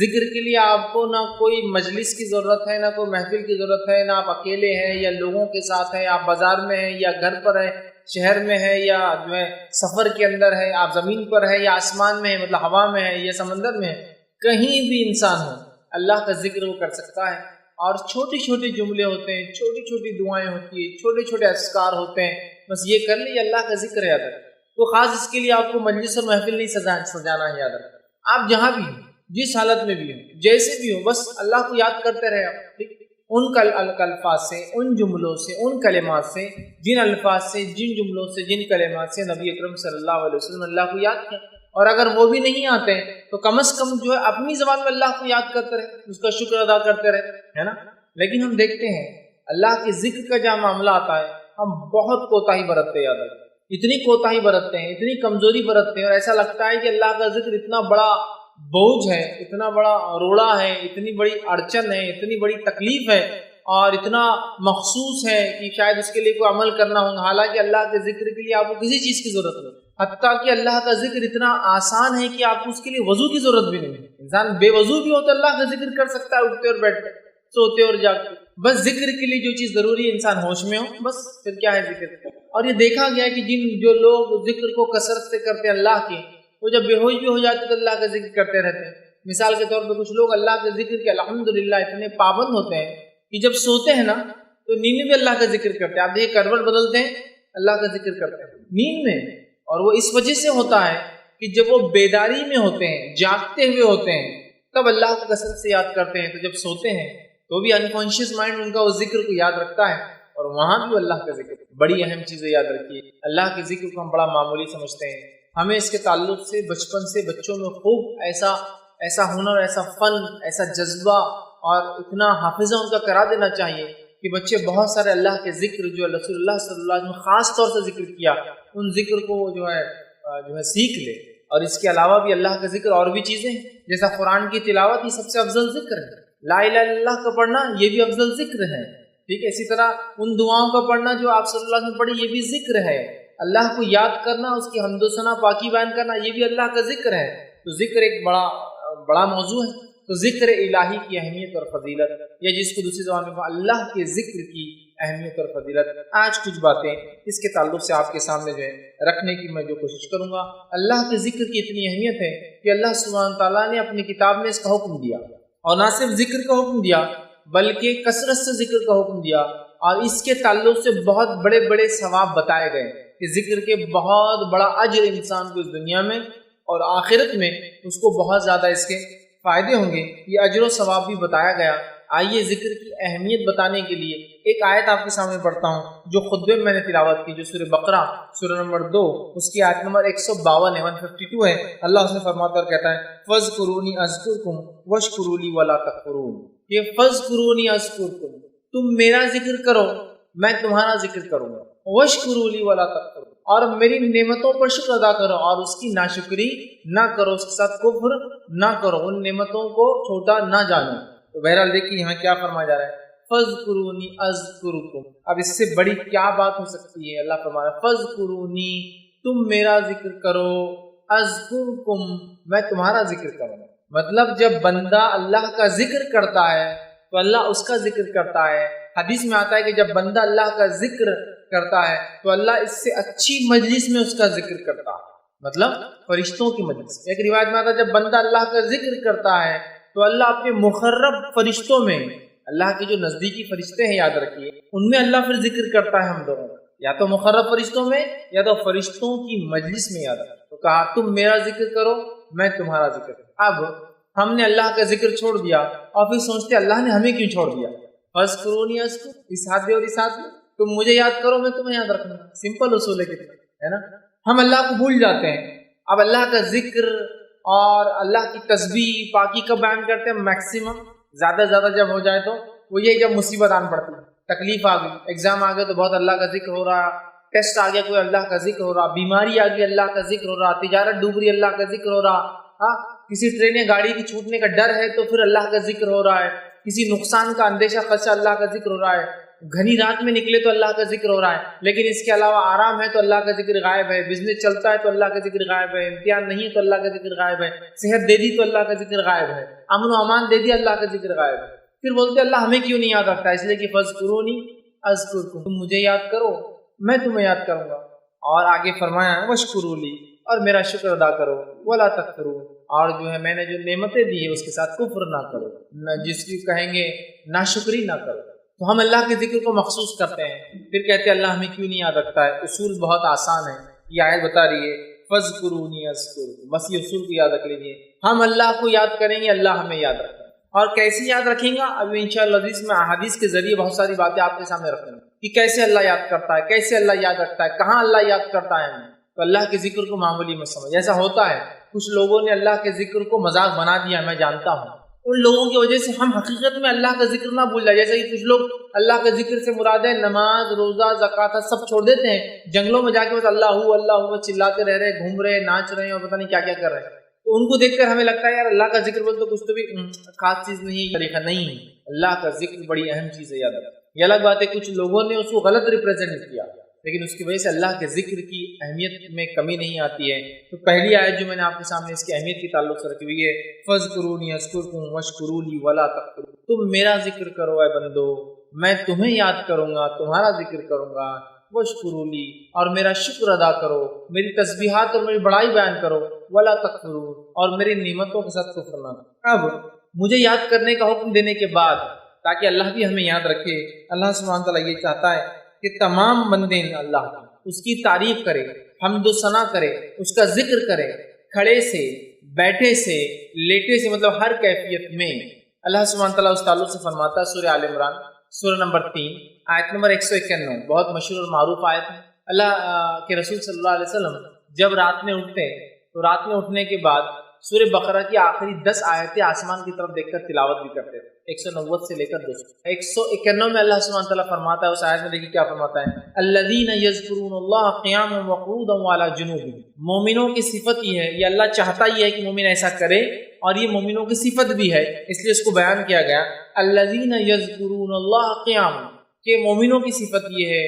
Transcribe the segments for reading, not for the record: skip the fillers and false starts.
ذکر کے لیے آپ کو نہ کوئی مجلس کی ضرورت ہے، نہ کوئی محفل کی ضرورت ہے، نہ آپ اکیلے ہیں یا لوگوں کے ساتھ ہیں، آپ بازار میں ہیں یا گھر پر ہیں، شہر میں ہے یا جو ہے سفر کے اندر ہے، آپ زمین پر ہے یا آسمان میں ہے، مطلب ہوا میں ہے یا سمندر میں ہے، کہیں بھی انسان ہو اللہ کا ذکر وہ کر سکتا ہے۔ اور چھوٹے چھوٹے جملے ہوتے ہیں، چھوٹی چھوٹی دعائیں ہوتی ہیں، چھوٹے چھوٹے اذکار ہوتے ہیں، بس یہ کر لیں، یہ اللہ کا ذکر یاد رکھیں۔ تو خاص اس کے لیے آپ کو مجلس اور محفل نہیں سجانا ہے، یاد رکھیں آپ جہاں بھی ہوں، جس حالت میں بھی ہوں، جیسے بھی ہوں، بس اللہ کو یاد کرتے رہے آپ، ٹھیک؟ ان الفاظ سے، ان جملوں سے، ان کلمات سے، جن الفاظ سے، جن جملوں سے، جن کلمات سے نبی اکرم صلی اللہ علیہ وسلم اللہ کو یاد کیا۔ اور اگر وہ بھی نہیں آتے ہیں تو کم از کم جو ہے اپنی زبان میں اللہ کو یاد کرتے رہے، اس کا شکر ادا کرتے رہے، ہے نا۔ لیکن ہم دیکھتے ہیں اللہ کے ذکر کا جہاں معاملہ آتا ہے ہم بہت کوتاہی برتتے ہیں، یاد رکھیں، اتنی کوتاہی برتتے ہیں، اتنی کمزوری برتتے ہیں، اور ایسا لگتا ہے کہ اللہ کا ذکر اتنا بڑا بوجھ ہے، اتنا بڑا روڑا ہے، اتنی بڑی اڑچن ہے، اتنی بڑی تکلیف ہے اور اتنا مخصوص ہے کہ شاید اس کے لیے کوئی عمل کرنا ہوگا۔ حالانکہ اللہ کے ذکر کے لیے آپ کو کسی چیز کی ضرورت نہیں، حتیٰ کہ اللہ کا ذکر اتنا آسان ہے کہ آپ کو اس کے لیے وضو کی ضرورت بھی نہیں ہے۔ انسان بے وضو بھی ہو تو اللہ کا ذکر کر سکتا ہے، اٹھتے اور بیٹھتے، سوتے اور جاگتے، بس ذکر کے لیے جو چیز ضروری ہے انسان ہوش میں ہو، بس پھر کیا ہے ذکر۔ اور یہ دیکھا گیا ہے کہ جو لوگ ذکر کو کثرت سے کرتے ہیں اللہ کے، وہ جب بے ہوش بھی ہو جاتے تو اللہ کا ذکر کرتے رہتے ہیں۔ مثال کے طور پہ کچھ لوگ اللہ کے ذکر کے الحمدللہ اتنے پابند ہوتے ہیں کہ جب سوتے ہیں نا تو نیند میں بھی اللہ کا ذکر کرتے ہیں۔ آپ دیکھیں کروٹ بدلتے ہیں، اللہ کا ذکر کرتے ہیں نیند میں، اور وہ اس وجہ سے ہوتا ہے کہ جب وہ بیداری میں ہوتے ہیں، جاگتے ہوئے ہوتے ہیں، تب اللہ کو کثرت سے یاد کرتے ہیں، تو جب سوتے ہیں تو بھی انکانشیس مائنڈ ان کا اس ذکر کو یاد رکھتا ہے، اور وہاں بھی اللہ کا ذکر۔ بڑی اہم چیزیں یاد رکھیے، اللہ کے ذکر کو ہم بڑا معمولی سمجھتے ہیں، ہمیں اس کے تعلق سے بچپن سے بچوں میں خوب ایسا ہنر، ایسا فن، ایسا جذبہ اور اتنا حافظہ ان کا کرا دینا چاہیے کہ بچے بہت سارے اللہ کے ذکر جو رسول اللہ صلی اللہ علیہ وسلم خاص طور سے ذکر کیا، ان ذکر کو جو ہے سیکھ لے۔ اور اس کے علاوہ بھی اللہ کا ذکر اور بھی چیزیں ہیں، جیسا قرآن کی تلاوت یہ سب سے افضل ذکر ہے، لا الہ الا اللہ کا پڑھنا یہ بھی افضل ذکر ہے، ٹھیک ہے۔ اسی طرح ان دعاؤں کا پڑھنا جو آپ صلی اللہ علیہ وسلم پڑھی یہ بھی ذکر ہے، اللہ کو یاد کرنا، اس کی حمد و ثنا پاکی بیان کرنا یہ بھی اللہ کا ذکر ہے۔ تو ذکر ایک بڑا موضوع ہے۔ تو ذکر الہی کی اہمیت اور فضیلت، یا جس کو دوسری زبان میں اللہ کے ذکر کی اہمیت اور فضیلت، آج کچھ باتیں اس کے تعلق سے آپ کے سامنے جو ہے رکھنے کی میں جو کوشش کروں گا۔ اللہ کے ذکر کی اتنی اہمیت ہے کہ اللہ سبحانہ تعالیٰ نے اپنی کتاب میں اس کا حکم دیا، اور نہ صرف ذکر کا حکم دیا بلکہ کثرت سے ذکر کا حکم دیا، اور اس کے تعلق سے بہت بڑے بڑے ثواب بتائے گئے کہ ذکر کے بہت بڑا اجر انسان کو اس دنیا میں اور آخرت میں اس کو بہت زیادہ اس کے فائدے ہوں گے، یہ اجر و ثواب بھی بتایا گیا۔ آئیے ذکر کی اہمیت بتانے کے لیے ایک آیت آپ کے سامنے پڑھتا ہوں جو خطبے میں نے تلاوت کی، جو سورہ بقرہ سورہ نمبر 2 اس کی آیت نمبر 152 ہے، 152 ہے۔ اللہ اس میں فرماتا اور کہتا ہے فَاذْكُرُونِي أَذْكُرْكُمْ وَاشْكُرُوا لِي وَلَا تَكْفُرُونَ۔ یہ فَاذْكُرُونِي أَذْكُرْكُمْ، تم میرا ذکر کرو میں تمہارا ذکر کروں گا، وَاشْكُرُوا لِي وَلَا تَكْفُرُونَ، اور میری نعمتوں پر شکر ادا کرو اور اس کی ناشکری نہ کرو، اس کے ساتھ کفر نہ کرو، ان نعمتوں کو چھوٹا نہ جانو۔ تو بہرحال دیکھیے یہاں کیا فرمایا جا رہا ہے، فَاذْكُرُونِي أَذْكُرْكُمْ۔ اب اس سے بڑی کیا بات ہو سکتی ہے؟ اللہ فرما رہا ہے فَاذْكُرُونِي، تم میرا ذکر کرو، أَذْكُرْكُمْ، میں تمہارا ذکر کروں گا۔ مطلب جب بندہ اللہ کا ذکر کرتا ہے تو اللہ اس کا ذکر کرتا ہے۔ حدیث میں آتا ہے کہ جب بندہ اللہ کا ذکر کرتا ہے تو اللہ اس سے اچھی مجلس میں اس کا ذکر کرتا ہے، مطلب فرشتوں کی مجلس۔ ایک روایت میں آتا ہے جب بندہ اللہ کا ذکر کرتا ہے تو اللہ اپنے مقرب فرشتوں میں، اللہ کے جو نزدیکی فرشتے ہیں یاد رکھیے، ان میں اللہ پھر ذکر کرتا ہے ہم دونوں، یا تو مقرب فرشتوں میں یا تو فرشتوں کی مجلس میں، یاد رکھیے۔ تو کہا تم میرا ذکر کرو میں تمہارا ذکر کروں۔ اب ہم نے اللہ کا ذکر چھوڑ دیا اور پھر سوچتے اللہ نے ہمیں کیوں چھوڑ دیا؟ فَاذْكُرُونِي أَذْكُرْكُمْ، اس ہاتھ دے اور اس ہاتھ میں، تم مجھے یاد کرو میں تمہیں یاد رکھوں گا۔ سمپل اصول ہے کتنا، ہے نا۔ ہم اللہ کو بھول جاتے ہیں۔ اب اللہ کا ذکر اور اللہ کی تسبیح پاکی کب بیان کرتے ہیں؟ میکسیمم زیادہ سے زیادہ جب ہو جائے تو وہ یہ جب مصیبت آن پڑتی ہے، تکلیف آ گئی، ایگزام آ گئے تو بہت اللہ کا ذکر ہو رہا، ٹیسٹ آ گیا کوئی اللہ کا ذکر ہو رہا، بیماری آ گئی اللہ کا ذکر ہو رہا، تجارت ڈوب رہی اللہ کا ذکر ہو رہا، ہاں کسی ٹرین یا گاڑی کی چھوٹنے کا ڈر ہے تو پھر اللہ کا ذکر ہو رہا ہے، کسی نقصان کا اندیشہ خدشہ اللہ کا ذکر ہو رہا ہے، گھنی رات میں نکلے تو اللہ کا ذکر ہو رہا ہے، لیکن اس کے علاوہ آرام ہے تو اللہ کا ذکر غائب ہے، بزنس چلتا ہے تو اللہ کا ذکر غائب ہے، امتحان نہیں ہے تو اللہ کا ذکر غائب ہے، صحت دے دی تو اللہ کا ذکر غائب ہے، امن و امان دے دیا اللہ کا ذکر غائب ہے۔ پھر بولتے اللہ ہمیں کیوں نہیں یاد رکھتا؟ اس لیے کہ فذکرونی اذکرکم، تم مجھے یاد کرو میں تمہیں یاد کروں گا۔ اور آگے فرمایا واشکروا لی، اور میرا شکر ادا کرو، ولا تکفروا، اور جو ہے میں نے جو نعمتیں دی ہے اس کے ساتھ کفر نہ کرو، نہ جس کی کہیں گے ناشکری نہ کرو۔ تو ہم اللہ کے ذکر کو مخصوص کرتے ہیں، پھر کہتے ہیں اللہ ہمیں کیوں نہیں یاد رکھتا ہے؟ اصول بہت آسان ہے، یہ آیت بتا رہی ہے فذکرونی اذکرکم، بس یہ اصول کو یاد رکھ لیجیے، ہم اللہ کو یاد کریں گے اللہ ہمیں یاد رکھیں۔ اور کیسے یاد رکھیں گا؟ اب انشاءاللہ عزیز میں احادیث کے ذریعے بہت ساری باتیں آپ کے سامنے رکھیں گے کہ کیسے اللہ یاد کرتا ہے، کیسے اللہ یاد رکھتا ہے، کہاں اللہ یاد کرتا ہے ہمیں۔ تو اللہ کے ذکر کو معمولی مت سمجھ، ایسا ہوتا ہے کچھ لوگوں نے اللہ کے ذکر کو مذاق بنا دیا، میں جانتا ہوں ان لوگوں کی وجہ سے ہم حقیقت میں اللہ کا ذکر نہ بھول جائے۔ جیسے کہ کچھ لوگ اللہ کے ذکر سے مراد ہے نماز، روزہ، زکوٰۃ سب چھوڑ دیتے ہیں، جنگلوں میں جا کے بس اللہ چلاتے رہ رہے، گھوم رہے، ناچ رہے ہیں اور پتہ نہیں کیا کیا کر رہے ہیں۔ تو ان کو دیکھ کر ہمیں لگتا ہے یار اللہ کا ذکر بول تو کچھ تو بھی خاص چیز نہیں، طریقہ نہیں۔ اللہ کا ذکر بڑی اہم چیز ہے، یاد رکھیں۔ یہ الگ بات ہے کچھ لوگوں نے اس کو غلط ریپرزینٹ کیا، لیکن اس کی وجہ سے اللہ کے ذکر کی اہمیت میں کمی نہیں آتی ہے۔ تو پہلی آیت جو میں نے آپ کے سامنے اس کی اہمیت کے تعلق سے رکھی ہوئی ہے فذکرونی اذکرکم واشکروا لی ولا تکفرون، تم میرا ذکر کرو اے بندو، میں تمہیں یاد کروں گا، تمہارا ذکر کروں گا، واشکروا لی، اور میرا شکر ادا کرو، میری تسبیحات اور میری بڑائی بیان کرو، ولا تکفرون، اور میری نعمتوں کے ساتھ کفر نہ کرو۔ اب مجھے یاد کرنے کا حکم دینے کے بعد تاکہ اللہ بھی ہمیں یاد رکھے، اللہ سبحانہ تعالیٰ یہ چاہتا ہے کہ تمام بندے اللہ کی اس کی تعریف کرے، حمد و ثنا کرے، اس کا ذکر کرے، کھڑے سے، بیٹھے سے، لیٹے سے، مطلب ہر کیفیت میں۔ اللہ سبحانہ تعالیٰ اس تعلق سے فرماتا ہے سورہ آل عمران سورہ نمبر 3 آیت نمبر 191، بہت مشہور اور معروف آیت ہے۔ اللہ کے رسول صلی اللہ علیہ وسلم جب رات میں اٹھتے تو رات میں اٹھنے کے بعد سورہ بقرہ کی آخری 10 آیتیں آسمان کی طرف دیکھ کر تلاوت بھی کرتے تھے، 190 سے لے کر 200۔ 191 میں اللہ سبحانہ تعالیٰ فرماتا ہے، اس آیت میں دیکھیے کیا فرماتا ہے، الذین یذکرون اللہ قیاما وقعودا وعلی جنوبہم، مومنوں کی صفت یہ ہے، یہ اللہ چاہتا ہی ہے کہ مومن ایسا کرے، اور یہ مومنوں کی صفت بھی ہے، اس لیے اس کو بیان کیا گیا الذین یذکرون اللہ قیاما، کہ مومنوں کی صفت یہ ہے،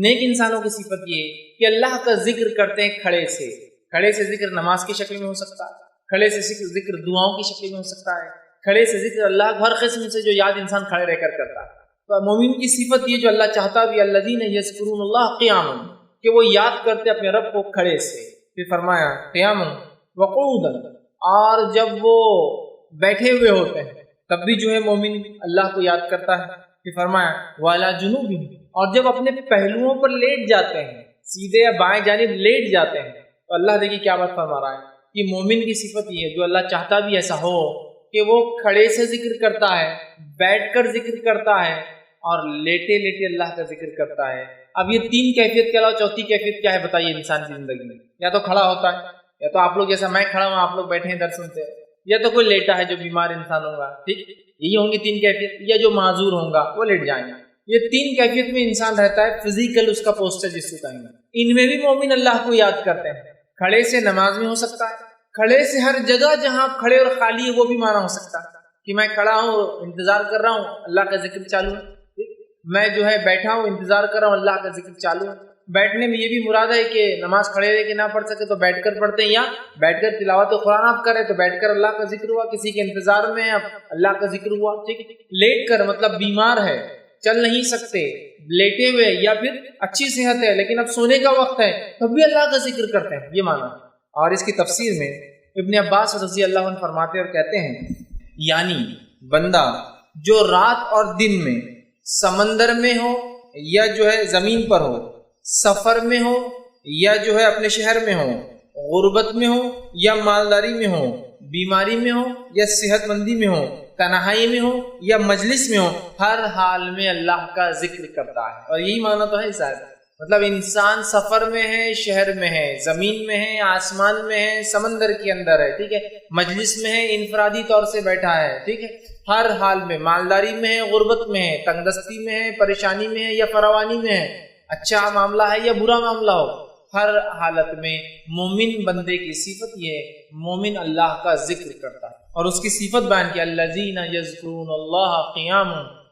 نیک انسانوں کی صفت یہ ہے کہ اللہ کا ذکر کرتے ہیں کھڑے سے۔ کھڑے سے ذکر نماز کی شکل میں ہو سکتا ہے، کھڑے سے ذکر دعاؤں کی شکل میں ہو سکتا ہے، کھڑے سے ذکر اللہ ہر قسم سے جو یاد انسان کھڑے رہ کر کرتا ہے۔ تو مومن کی صفت یہ جو اللہ چاہتا بھی الذین یذکرون اللہ قیاما، کہ وہ یاد کرتے اپنے رب کو کھڑے سے۔ پھر فرمایا قیاما وقعودا، اور جب وہ بیٹھے ہوئے ہوتے ہیں تب بھی جو ہے مومن اللہ کو یاد کرتا ہے۔ پھر فرمایا وعلی جنوبہم، اور جب اپنے پہلوؤں پر لیٹ جاتے ہیں، سیدھے یا بائیں جانب لیٹ جاتے ہیں، تو اللہ دیکھیے کیا بات فرما رہا ہے کہ مومن کی صفت یہ ہے جو اللہ چاہتا بھی ایسا ہو کہ وہ کھڑے سے ذکر کرتا ہے، بیٹھ کر ذکر کرتا ہے، اور لیٹے لیٹے اللہ کا ذکر کرتا ہے۔ اب یہ 3 کیفیت کے علاوہ چوتھی کیفیت کیا ہے بتائیے انسان کی زندگی میں؟ یا تو کھڑا ہوتا ہے، یا تو آپ لوگ جیسا میں کھڑا ہوں آپ لوگ بیٹھے ہیں در سنتے ہیں، یا تو کوئی لیٹا ہے جو بیمار انسان ہوگا، ٹھیک، یہی ہوں گی 3 کیفیت، یا جو معذور ہوگا وہ لیٹ جائیں گے۔ یہ 3 کیفیت میں انسان رہتا ہے، فزیکل اس کا پوسچر جس کو کہیں گے، ان میں بھی مومن اللہ کو یاد کرتے ہیں۔ کھڑے سے نماز میں ہو سکتا ہے، کھڑے سے ہر جگہ جہاں کھڑے اور خالی ہے وہ بھی مانا ہو سکتا ہے کہ میں کھڑا ہوں انتظار کر رہا ہوں اللہ کا ذکر چالو ہے، میں جو ہے بیٹھا ہوں انتظار کر رہا ہوں اللہ کا ذکر چالو ہے۔ بیٹھنے میں یہ بھی مراد ہے کہ نماز کھڑے رہ کے نہ پڑھ سکے تو بیٹھ کر پڑھتے ہیں، یا بیٹھ کر تلاوت قرآن آپ کریں تو بیٹھ کر اللہ کا ذکر ہوا، کسی کے انتظار میں اب اللہ کا ذکر ہوا، ٹھیک۔ لیٹ کر مطلب بیمار ہے، چل نہیں سکتے، لیٹے ہوئے، یا پھر اچھی صحت ہے لیکن اب سونے کا وقت ہے تب بھی اللہ کا ذکر کرتے ہیں، یہ معنی۔ اور اس کی تفسیر میں ابن عباس رضی اللہ عنہ فرماتے اور کہتے ہیں، یعنی بندہ جو رات اور دن میں سمندر میں ہو یا جو ہے زمین پر ہو، سفر میں ہو یا جو ہے اپنے شہر میں ہو، غربت میں ہو یا مالداری میں ہو، بیماری میں ہو یا صحت مندی میں ہو، تنہائی میں ہو یا مجلس میں ہو، ہر حال میں اللہ کا ذکر کرتا ہے۔ اور یہی معنی تو ہے شاید، مطلب انسان سفر میں ہے، شہر میں ہے، زمین میں ہے، آسمان میں ہے، سمندر کے اندر ہے، ٹھیک ہے، مجلس میں ہے، انفرادی طور سے بیٹھا ہے، ٹھیک ہے، ہر حال میں، مالداری میں ہے، غربت میں ہے، تنگ دستی میں ہے، پریشانی میں ہے یا فراوانی میں ہے، اچھا معاملہ ہے یا برا معاملہ ہو، ہر حالت میں مومن بندے کی صفت یہ ہے، مومن اللہ کا ذکر کرتا ہے۔ اور اس کی صفت بیان کی الذین یذکرون اللہ قیاما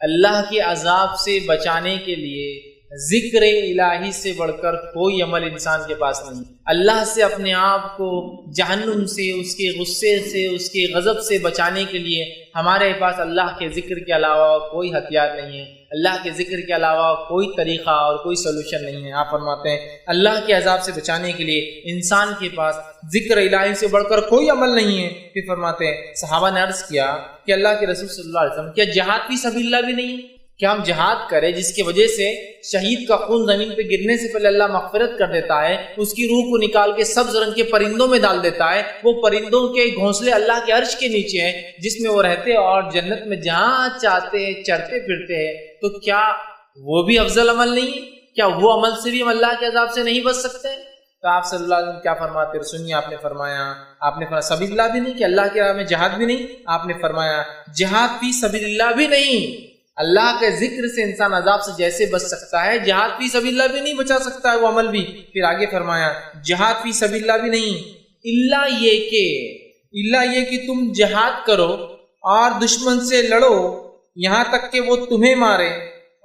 اللہ کے عذاب سے بچانے کے لیے ذکر الہی سے بڑھ کر کوئی عمل انسان کے پاس نہیں۔ اللہ سے اپنے آپ کو جہنم سے، اس کے غصے سے، اس کے غضب سے بچانے کے لیے ہمارے پاس اللہ کے ذکر کے علاوہ کوئی ہتھیار نہیں ہے، اللہ کے ذکر کے علاوہ کوئی طریقہ اور کوئی سولوشن نہیں ہے۔ آپ فرماتے ہیں اللہ کے عذاب سے بچانے کے لیے انسان کے پاس ذکر الہی سے بڑھ کر کوئی عمل نہیں ہے۔ پھر فرماتے ہیں صحابہ نے عرض کیا کہ اللہ کے رسول صلی اللہ علیہ وسلم کیا جہاد فی سبیل اللہ بھی نہیں ہے؟ کہ ہم جہاد کریں جس کی وجہ سے شہید کا خون زمین پہ گرنے سے پہلے اللہ مغفرت کر دیتا ہے، اس کی روح کو نکال کے سبز رنگ کے پرندوں میں ڈال دیتا ہے، وہ پرندوں کے گھونسلے اللہ کے عرش کے نیچے ہیں جس میں وہ رہتے اور جنت میں جہاں چاہتے ہیں چرتے پھرتے ہیں، تو کیا وہ بھی افضل عمل نہیں ہے؟ کیا وہ عمل سے بھی ہم اللہ کے عذاب سے نہیں بچ سکتے؟ تو آپ صلی اللہ علیہ وسلم کیا فرماتے ہیں؟ سنیے، آپ نے فرمایا سبیل اللہ بھی نہیں کہ اللہ کے راہ میں جہاد بھی نہیں، آپ نے فرمایا جہاد فی سبیل اللہ بھی نہیں۔ اللہ کے ذکر سے انسان عذاب سے جیسے بچ سکتا ہے، جہاد فی سبیل اللہ بھی نہیں بچا سکتا ہے وہ عمل بھی۔ پھر آگے فرمایا جہاد فی سبیل اللہ بھی نہیں، اللہ یہ کہ تم جہاد کرو اور دشمن سے لڑو یہاں تک کہ وہ تمہیں مارے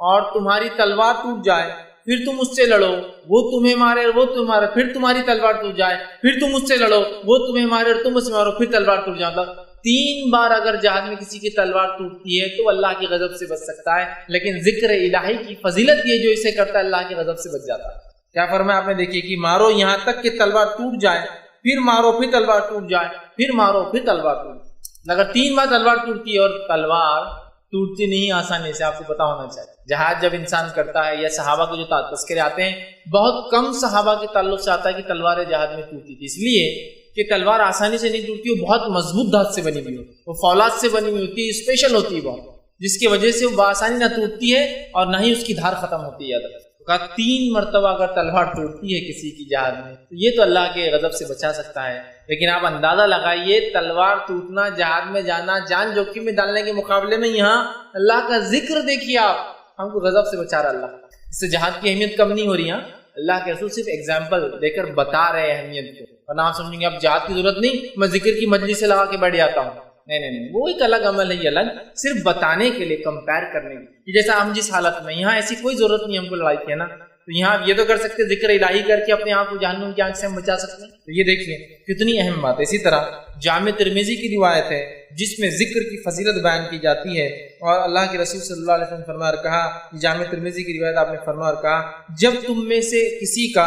اور تمہاری تلوار ٹوٹ جائے، پھر تم اس سے لڑو، وہ تمہیں مارے اور وہ تمہیں مارے، پھر تمہاری تلوار ٹوٹ جائے، پھر تم اس سے لڑو، وہ تمہیں مارے اور تم اس سے مارو، پھر تلوار ٹوٹ جائے۔ 3 بار اگر جہاد میں کسی کی تلوار ٹوٹتی ہے تو اللہ کی غضب سے بچ سکتا ہے، لیکن ذکر الہی کی فضیلت یہ جو اسے کرتا ہے اللہ کی غضب سے بچ جاتا ہے۔ کیا فرمایا آپ نے؟ دیکھیے کہ مارو یہاں تک کہ تلوار ٹوٹ جائے، پھر مارو پھر تلوار ٹوٹ جائے، پھر مارو پھر تلوار ٹوٹ جائے۔ اگر 3 بار تلوار ٹوٹتی ہے اور تلوار ٹوٹتی نہیں آسانی سے، آپ کو پتا ہونا چاہیے۔ جہاد جب انسان کرتا ہے یا صحابہ کے جو تذکرے آتے ہیں، بہت کم صحابہ کے تعلق سے آتا ہے کہ تلوار جہاد میں ٹوٹتی تھی، اس لیے کہ تلوار آسانی سے نہیں ٹوٹتی، وہ بہت مضبوط دھات سے بنی ہوئی ہوتی ہے، وہ فولاد سے بنی ہوئی ہوتی ہے، اسپیشل ہوتی ہے بہت، جس کی وجہ سے وہ بآسانی نہ ٹوٹتی ہے اور نہ ہی اس کی دھار ختم ہوتی ہے۔ کہا 3 مرتبہ اگر تلوار ٹوٹتی ہے کسی کی جہاد میں تو یہ تو اللہ کے غضب سے بچا سکتا ہے، لیکن آپ اندازہ لگائیے تلوار ٹوٹنا، جہاد میں جانا، جان جوخم میں ڈالنے کے مقابلے میں یہاں اللہ کا ذکر دیکھیے، آپ ہم کو غضب سے بچا رہا اللہ۔ اس سے جہاد کی اہمیت کم نہیں ہو رہی۔ اللہ کے رسول صرف ایگزامپل دے کر بتا رہے ہیں اہمیت کو، ورنہ آپ سمجھیں گے اب جہاد کی ضرورت نہیں، میں ذکر کی مجلس سے لگا کے بیٹھ جاتا ہوں۔ نہیں، وہ ایک الگ عمل ہے، یہ الگ، صرف بتانے کے لیے، کمپیر کرنے کے لیے۔ جیسا ہم جس حالت میں، یہاں ایسی کوئی ضرورت نہیں ہم کو لڑائی کی ہے نا، تو یہاں آپ یہ تو کر سکتے ذکر الہی کر کے اپنے آپ کو جہنم کی آنکھ سے ہم بچا سکتے ہیں۔ تو یہ دیکھیے کتنی اہم بات ہے۔ اسی طرح جامع ترمذی کی روایت ہے جس میں ذکر کی فضیلت بیان کی جاتی ہے، اور اللہ کے رسول صلی اللہ علیہ وسلم فرمایا اور کہا، جامع ترمذی کی روایت آپ نے فرمایا اور کہا، جب تم میں سے کسی کا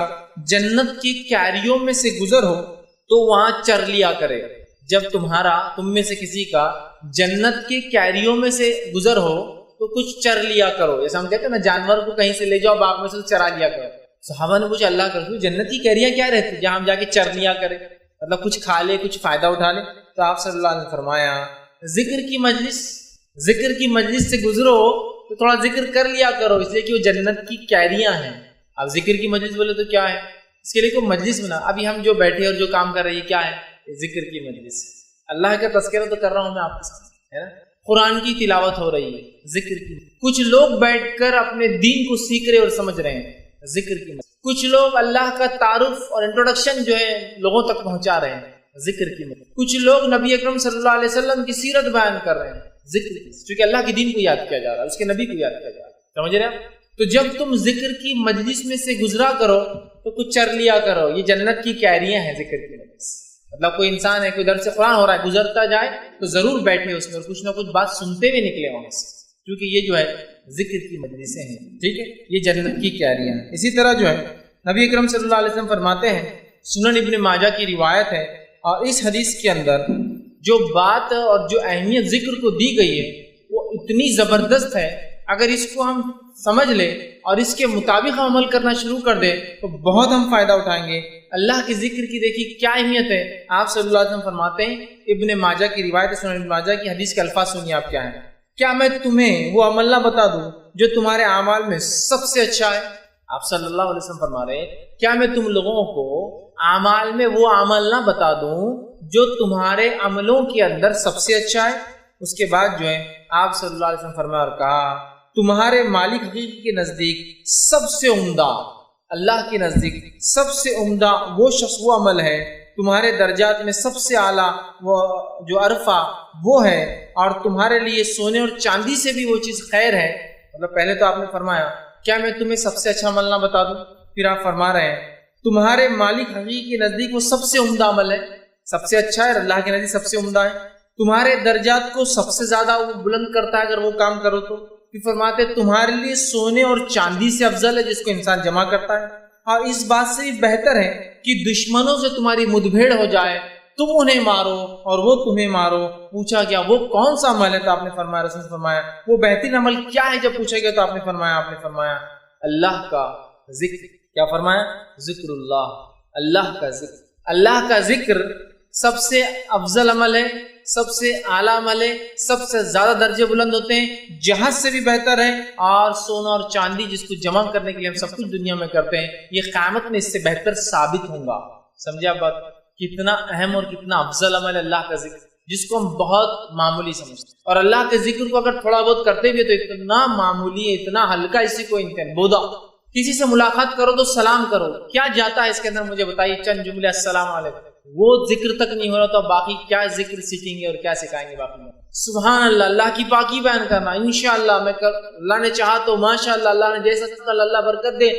جنت کی کیریوں میں سے گزر ہو تو وہاں چر لیا کرے۔ جب تم میں سے کسی کا جنت کے کیریوں میں سے گزر ہو تو کچھ چر لیا کرو، جیسا ہم کہتے ہیں نا جانور کو کہیں سے لے جاؤ باغ میں سے چرا لیا کرو۔ صحابہ نے پوچھا اللہ کے رسول جنت کی کیریاں کیا رہتی جہاں ہم جا کے چر لیا کرے، مطلب کچھ کھا لے، کچھ فائدہ اٹھا لے؟ تو آپ صلی اللہ علیہ وسلم فرمایا ذکر کی مجلس سے گزرو تو تھوڑا ذکر کر لیا کرو، اس لیے کہ وہ جنت کی کیریاں ہیں۔ اب ذکر کی مجلس بولے تو کیا ہے، اس کے لیے کوئی مجلس بنا۔ ابھی ہم جو بیٹھے اور جو کام کر رہے ہیں کیا ہے؟ ذکر کی مجلس۔ اللہ کا تذکرہ تو کر رہا ہوں میں آپ کے سامنے، ہے نا، قرآن کی تلاوت ہو رہی ہے، ذکر کی۔ کچھ لوگ بیٹھ کر اپنے دین کو سیکھ رہے اور سمجھ رہے ہیں، ذکر کی۔ کچھ لوگ اللہ کا تعارف اور انٹروڈکشن جو ہے لوگوں تک پہنچا رہے ہیں، ذکر کی۔ کچھ لوگ نبی اکرم صلی اللہ علیہ وسلم کی سیرت بیان کر رہے ہیں، ذکر کی، کیونکہ اللہ کے دین کو یاد کیا جا رہا ہے، اس کے نبی کو یاد کیا جا رہا ہے، سمجھ رہے ہیں؟ تو جب تم ذکر کی مجلس میں سے گزرا کرو تو کچھ چر لیا کرو، یہ جنت کی کیریاں ہیں ذکر کی مجلس۔ مطلب کوئی انسان ہے، کوئی درس قرآن ہو رہا ہے، گزرتا جائے تو ضرور بیٹھے اس میں اور کچھ نہ کچھ بات سنتے ہوئے نکلے وہاں سے، کیونکہ یہ جو ہے ذکر کی مجلسیں ہیں، ٹھیک ہے، یہ جنت کی کیریاں ہیں۔ اسی طرح جو ہے نبی اکرم صلی اللہ علیہ وسلم فرماتے ہیں، سنن ابن ماجہ کی روایت ہے، اور اس حدیث کے اندر جو بات اور جو اہمیت ذکر کو دی گئی ہے وہ اتنی زبردست ہے، اگر اس کو ہم سمجھ لیں اور اس کے مطابق ہم عمل کرنا شروع کر دیں تو بہت ہم فائدہ اٹھائیں گے۔ اللہ کے ذکر کی دیکھیے کیا اہمیت ہے۔ آپ صلی اللہ علیہ وسلم فرماتے ہیں، ابن ماجہ کی روایت ہے، سنن ابن ماجہ کی حدیث کے الفاظ سنیے آپ کیا ہیں، کیا میں تمہیں وہ عمل نہ بتا دوں جو تمہارے اعمال میں سب سے اچھا ہے؟ آپ صلی اللہ علیہ وسلم فرما رہے ہیں، کیا میں تم لوگوں کو اعمال میں وہ عمل نہ بتا دوں جو تمہارے عملوں کے اندر سب سے اچھا ہے؟ اس کے بعد جو ہے آپ صلی اللہ علیہ وسلم فرمایا اور کہا، تمہارے مالک حقیقی کے نزدیک سب سے عمدہ، اللہ کے نزدیک سب سے عمدہ وہ شخص، وہ عمل ہے تمہارے درجات میں سب سے اعلیٰ وہ جو عرفہ وہ ہے، اور تمہارے لیے سونے اور چاندی سے بھی وہ چیز خیر ہے. مطلب پہلے تو آپ نے فرمایا کیا میں تمہیں سب سے اچھا عمل نہ بتا دوں؟ پھر آپ فرما رہے ہیں تمہارے مالک حقیقی کے نزدیک وہ سب سے عمدہ عمل ہے، سب سے اچھا ہے، اللہ کے نزدیک سب سے عمدہ ہے، تمہارے درجات کو سب سے زیادہ وہ بلند کرتا ہے اگر وہ کام کرو تو. پھر فرماتے تمہارے لیے سونے اور چاندی سے افضل ہے جس کو انسان جمع کرتا ہے، اور اس بات سے بھی بہتر ہے کہ دشمنوں سے تمہاری مدبھیڑ ہو جائے، تم انہیں مارو اور وہ تمہیں مارو. پوچھا گیا وہ کون سا عمل ہے؟ تو آپ نے فرمایا، رسول نے فرمایا وہ بہترین عمل کیا ہے؟ جب پوچھا گیا تو آپ نے فرمایا اللہ کا ذکر. کیا فرمایا؟ ذکر اللہ، اللہ کا ذکر. اللہ کا ذکر سب سے افضل عمل ہے، سب سے اعلیٰ عمل ہے، سب سے زیادہ درجے بلند ہوتے ہیں، جہاز سے بھی بہتر ہے، اور سونا اور چاندی جس کو جمع کرنے کے لیے ہم سب کچھ دنیا میں کرتے ہیں یہ قیامت میں اس سے بہتر ثابت ہوں گا. سمجھا بات؟ کتنا اہم اور کتنا افضل عمل ہے اللہ کا ذکر، جس کو ہم بہت معمولی سمجھتے ہیں. اور اللہ کے ذکر کو اگر تھوڑا بہت کرتے بھی تو اتنا معمولی ہے، اتنا ہلکا، اسی کو انتہا بودا. کسی سے ملاقات کرو تو سلام کرو، کیا جاتا ہے اس کے اندر؟ مجھے بتائیے چند جملے، السلام علیکم. وہ ذکر تک نہیں ہو رہا تو باقی کیا ذکر سیکھیں گے اور کیا سکھائیں گے باقی میں؟ سبحان اللہ، اللہ کی پاکی بیان کرنا. انشاءاللہ اللہ نے چاہا تو ماشاءاللہ، اللہ نے جیسا چاہا اللہ برکت دے.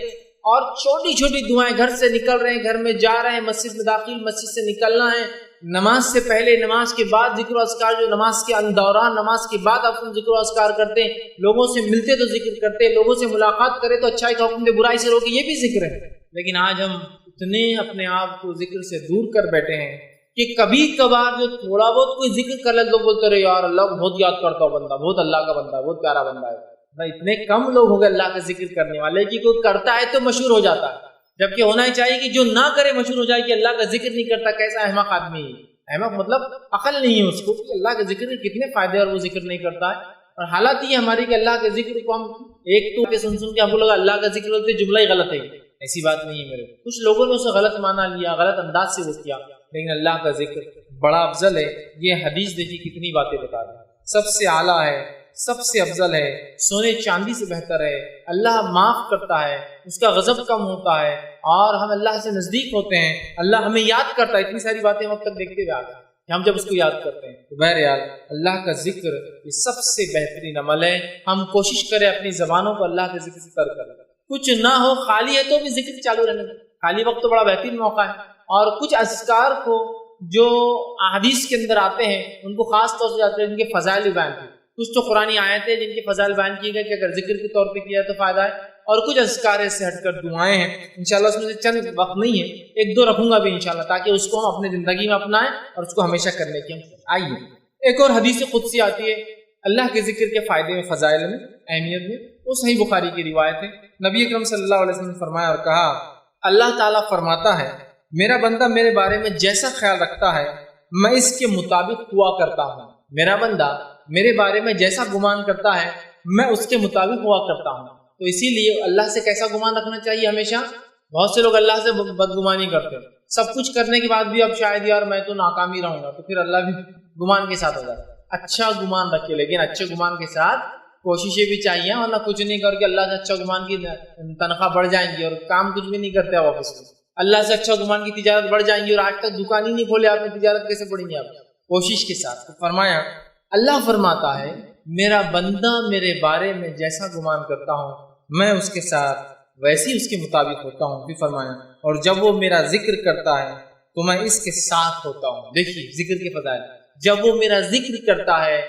اور چھوٹی چھوٹی دعائیں، گھر سے نکل رہے ہیں، گھر میں جا رہے ہیں، مسجد میں داخل، مسجد سے نکلنا ہے، نماز سے پہلے، نماز کے بعد ذکر و اذکار، جو نماز کے دوران، نماز کے بعد آپ ذکر و اذکار کرتے ہیں، لوگوں سے ملتے تو ذکر کرتے ہیں، لوگوں سے ملاقات کرے تو اچھائی کا حکم دے، برائی سے روکے، یہ بھی ذکر ہے. لیکن آج ہم اتنے اپنے آپ کو ذکر سے دور کر بیٹھے ہیں کہ کبھی کبھار جو تھوڑا بہت کوئی ذکر کر لے لوگ بولتے رہے یار اللہ کو بہت یاد کرتا ہوں بندہ، بہت اللہ کا بندہ ہے، بہت پیارا بندہ ہے. اتنے کم لوگ ہو گئے اللہ کا ذکر کرنے والے کہ کوئی کرتا ہے تو مشہور ہو جاتا ہے، جبکہ ہونا ہی چاہیے کہ جو نہ کرے مشہور ہو جائے کہ اللہ کا ذکر نہیں کرتا. کیسا احمق آدمی ہے! احمق مطلب عقل نہیں ہے اس کو کہ اللہ کے ذکر کے کتنے فائدے اور وہ ذکر نہیں کرتا ہے. اور حالت یہ ہماری کہ اللہ کے ذکر کو ہم ایک تو سن کے ہم کو لگا اللہ کا ذکر ہوتے جملہ ہی غلط ہے. ایسی بات نہیں ہے میرے، کچھ لوگوں نے اسے غلط مانا لیا، غلط انداز سے وہ کیا، لیکن اللہ کا ذکر بڑا افضل ہے. یہ حدیث دیکھیے کتنی باتیں بتا رہی ہے. سب سے اعلیٰ ہے، سب سے افضل ہے، سونے چاندی سے بہتر ہے، اللہ معاف کرتا ہے، اس کا غضب کم ہوتا ہے، اور ہم اللہ سے نزدیک ہوتے ہیں، اللہ ہمیں یاد کرتا ہے. اتنی ساری باتیں ہم اب تک دیکھتے ہوئے آ گئے کہ ہم جب اس کو یاد کرتے ہیں تو بہرحال اللہ کا ذکر یہ سب سے بہترین عمل ہے. ہم کوشش کریں اپنی زبانوں کو اللہ کے ذکر سے تر کریں. کچھ نہ ہو، خالی ہے تو بھی ذکر چالو رہنے دیں، خالی وقت تو بڑا بہترین موقع ہے. اور کچھ اذکار کو جو احادیث کے اندر آتے ہیں ان کو خاص طور سے جاتے ہیں، ان کے فضائل بیان کی. کچھ تو قرآنی آیتیں جن کے فضائل بیان کیے گئے کہ اگر ذکر کے طور پہ کیا تو فائدہ ہے، اور کچھ اذکار سے ہٹ کر دعائیں ہیں. انشاءاللہ اس میں سے چند وقت نہیں ہے، ایک دو رکھوں گا بھی انشاءاللہ تاکہ اس کو ہم اپنی زندگی میں اپنائیں اور اس کو ہمیشہ کرنے کی. آئیے ایک اور حدیث قدسی آتی ہے اللہ کے ذکر کے فائدے میں، فضائل میں، اہمیت میں. وہ صحیح بخاری کی روایت ہے. نبی اکرم صلی اللہ علیہ وسلم نے فرمایا اور کہا اللہ تعالیٰ فرماتا ہے میرا بندہ میرے بارے میں جیسا خیال رکھتا ہے میں اس کے مطابق ہوا کرتا ہوں. میرا بندہ میرے بارے میں جیسا گمان کرتا ہے میں اس کے مطابق ہوا کرتا ہوں. تو اسی لیے اللہ سے کیسا گمان رکھنا چاہیے ہمیشہ؟ بہت سے لوگ اللہ سے بدگمانی کرتے ہیں، سب کچھ کرنے کے بعد بھی اب شاید یار میں تو ناکامی رہوں گا، تو پھر اللہ بھی گمان کے ساتھ ہو جاتا ہے. اچھا گمان رکھے، لیکن اچھے گمان کے ساتھ کوششیں بھی چاہیے، ورنہ کچھ نہیں کر کے اللہ سے اچھا گمان کی تنخواہ بڑھ جائیں گی اور کام کچھ بھی نہیں کرتے آپ آفس میں. اللہ سے اچھا گمان کی تجارت بڑھ جائیں گی اور آج تک دکان ہی نہیں کھولے آپ نے، تجارت کیسے بڑھیں گے آپ؟ کوشش کے ساتھ. تو فرمایا اللہ فرماتا ہے میرا بندہ میرے بارے میں جیسا گمان کرتا ہوں میں اس کے ساتھ ویسی اس کے مطابق ہوتا ہوں. پھر فرمایا اور جب وہ میرا ذکر کرتا ہے تو میں اس کے ساتھ ہوتا ہوں. دیکھیے ذکر کے فضائل، جب وہ میرا ذکر کرتا ہے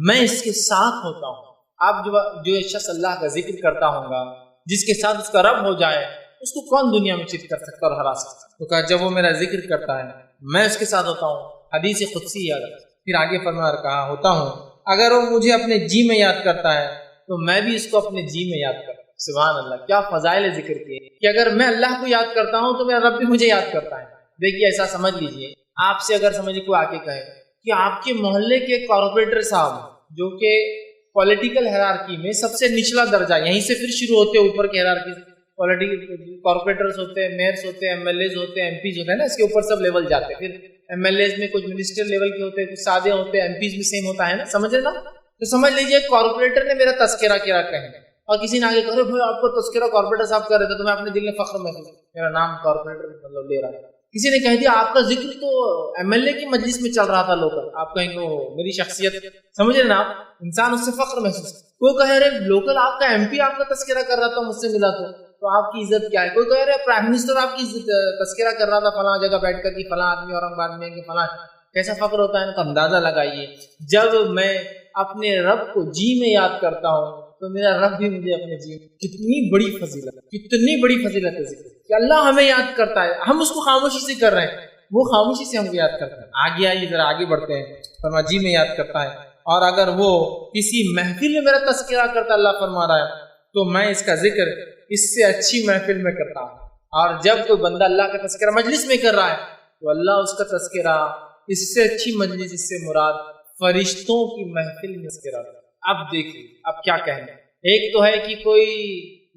میں اس کے ساتھ ہوتا ہوں. آپ جو شخص اللہ کا ذکر کرتا ہوں گا، جس کے ساتھ اس کا رب ہو جائے، اس کو کون دنیا میں چت کر سکتا اور ہرا سکتا؟ تو کہا جب وہ میرا ذکر کرتا ہے میں اس کے ساتھ ہوتا ہوں. حدیث قدسی یاد. پھر آگے فرمایا اور کہا ہوتا ہوں اگر وہ مجھے اپنے جی میں یاد کرتا ہے تو میں بھی اس کو اپنے جی میں یاد کرتا ہوں. سبحان اللہ، کیا فضائل ذکر کیے کہ اگر میں اللہ کو یاد کرتا ہوں تو میرا رب بھی مجھے یاد کرتا ہے. دیکھیے ایسا سمجھ لیجئے، آپ سے اگر سمجھے کوئی آ کے کہے کہ آپ کے محلے کے کارپوریٹر صاحب جو کہ پولیٹیکل ہیرارکی میں سب سے نچلا درجہ، یہیں سے پھر شروع ہوتے ہیں اوپر کے ہیرارکی، کارپوریٹرز ہوتے ہیں، میئرس ہوتے ہیں، ایم ایل ایز ہوتے ہیں، ایم پیز ہوتے ہیں نا، اس کے اوپر سب لیول جاتے ہیں. پھر ایم ایل ایز میں کچھ منسٹر لیول کے ہوتے ہیں، کچھ سادے ہوتے ہیں، ایم پیز بھی سیم ہوتا ہے نا، سمجھ رہے نا؟ تو سمجھ لیجئے کارپوریٹر نے میرا تذکرہ کیا کہیں اور کسی نے آگے کہا بھائی آپ کو تذکرہ کارپوریٹر صاحب کر رہے تھے تو میں اپنے دل میں فخر محسوس، میرا نام کارپوریٹر مطلب لے رہا ہے. کسی نے کہہ دیا آپ کا ذکر تو MLA کی مجلس میں چل رہا تھا لوکل، آپ کہیں گے میری شخصیت، سمجھ رہے نا آپ، انسان اس سے فخر محسوس، کوئی کہہ رہے لوکل آپ کا MP آپ کا تذکرہ کر رہا تھا مجھ سے ملا تو آپ کی عزت کیا ہے، کوئی کہہ رہے پرائم منسٹر آپ کی تذکرہ کر رہا تھا فلاں جگہ بیٹھ کر کہ فلاں آدمی اورنگ آباد میں کہ فلاں، کیسا فخر ہوتا ہے ان کا اندازہ لگائیے۔ جب میں اپنے رب کو جی میں یاد کرتا ہوں تو میرا رب بھی مجھے اپنے جی میں، کتنی بڑی فضیلت، کتنی بڑی فضیلت ہے ذکر کہ اللہ ہمیں یاد کرتا ہے، ہم اس کو خاموشی سے کر رہے ہیں، وہ خاموشی سے ہم کو یاد کرتا ہے۔ آگے آئیے ذرا آگے بڑھتے ہیں، فرما جی میں یاد کرتا ہے، اور اگر وہ کسی محفل میں میرا تذکرہ کرتا، اللہ فرما رہا ہے، تو میں اس کا ذکر اس سے اچھی محفل میں کرتا ہوں۔ اور جب کوئی بندہ اللہ کا تذکرہ مجلس میں کر رہا ہے تو اللہ اس کا تذکرہ اس سے اچھی مجلس، اس سے مراد فرشتوں کی محفل میں تذکرہ۔ اب دیکھیے اب کیا کہنا، ایک تو ہے کہ کوئی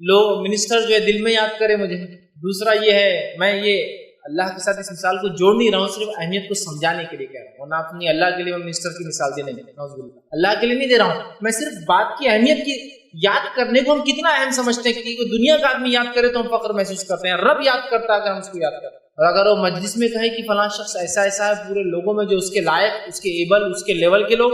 لوگ منسٹر جو ہے دل میں یاد کرے مجھے، دوسرا یہ ہے میں یہ اللہ کے ساتھ اس مثال کو جوڑ نہیں رہا ہوں، صرف اہمیت کو سمجھانے کے لیے کہہ رہا ہوں، ورنہ اپنی اللہ کے لیے میں منسٹر کی مثال دے نہیں، اللہ کے لیے نہیں دے رہا ہوں، میں صرف بات کی اہمیت کی یاد کرنے کو ہم کتنا اہم سمجھتے ہیں کہ دنیا کا آدمی یاد کرے تو ہم فخر محسوس کرتے ہیں، رب یاد کرتا ہے اگر ہم اس کو یاد کریں، اور اگر وہ مجلس میں کہے کہ فلاں شخص ایسا ایسا ہے پورے لوگوں میں جو اس کے لائق، اس کے ایبل، اس کے لیول کے لوگ،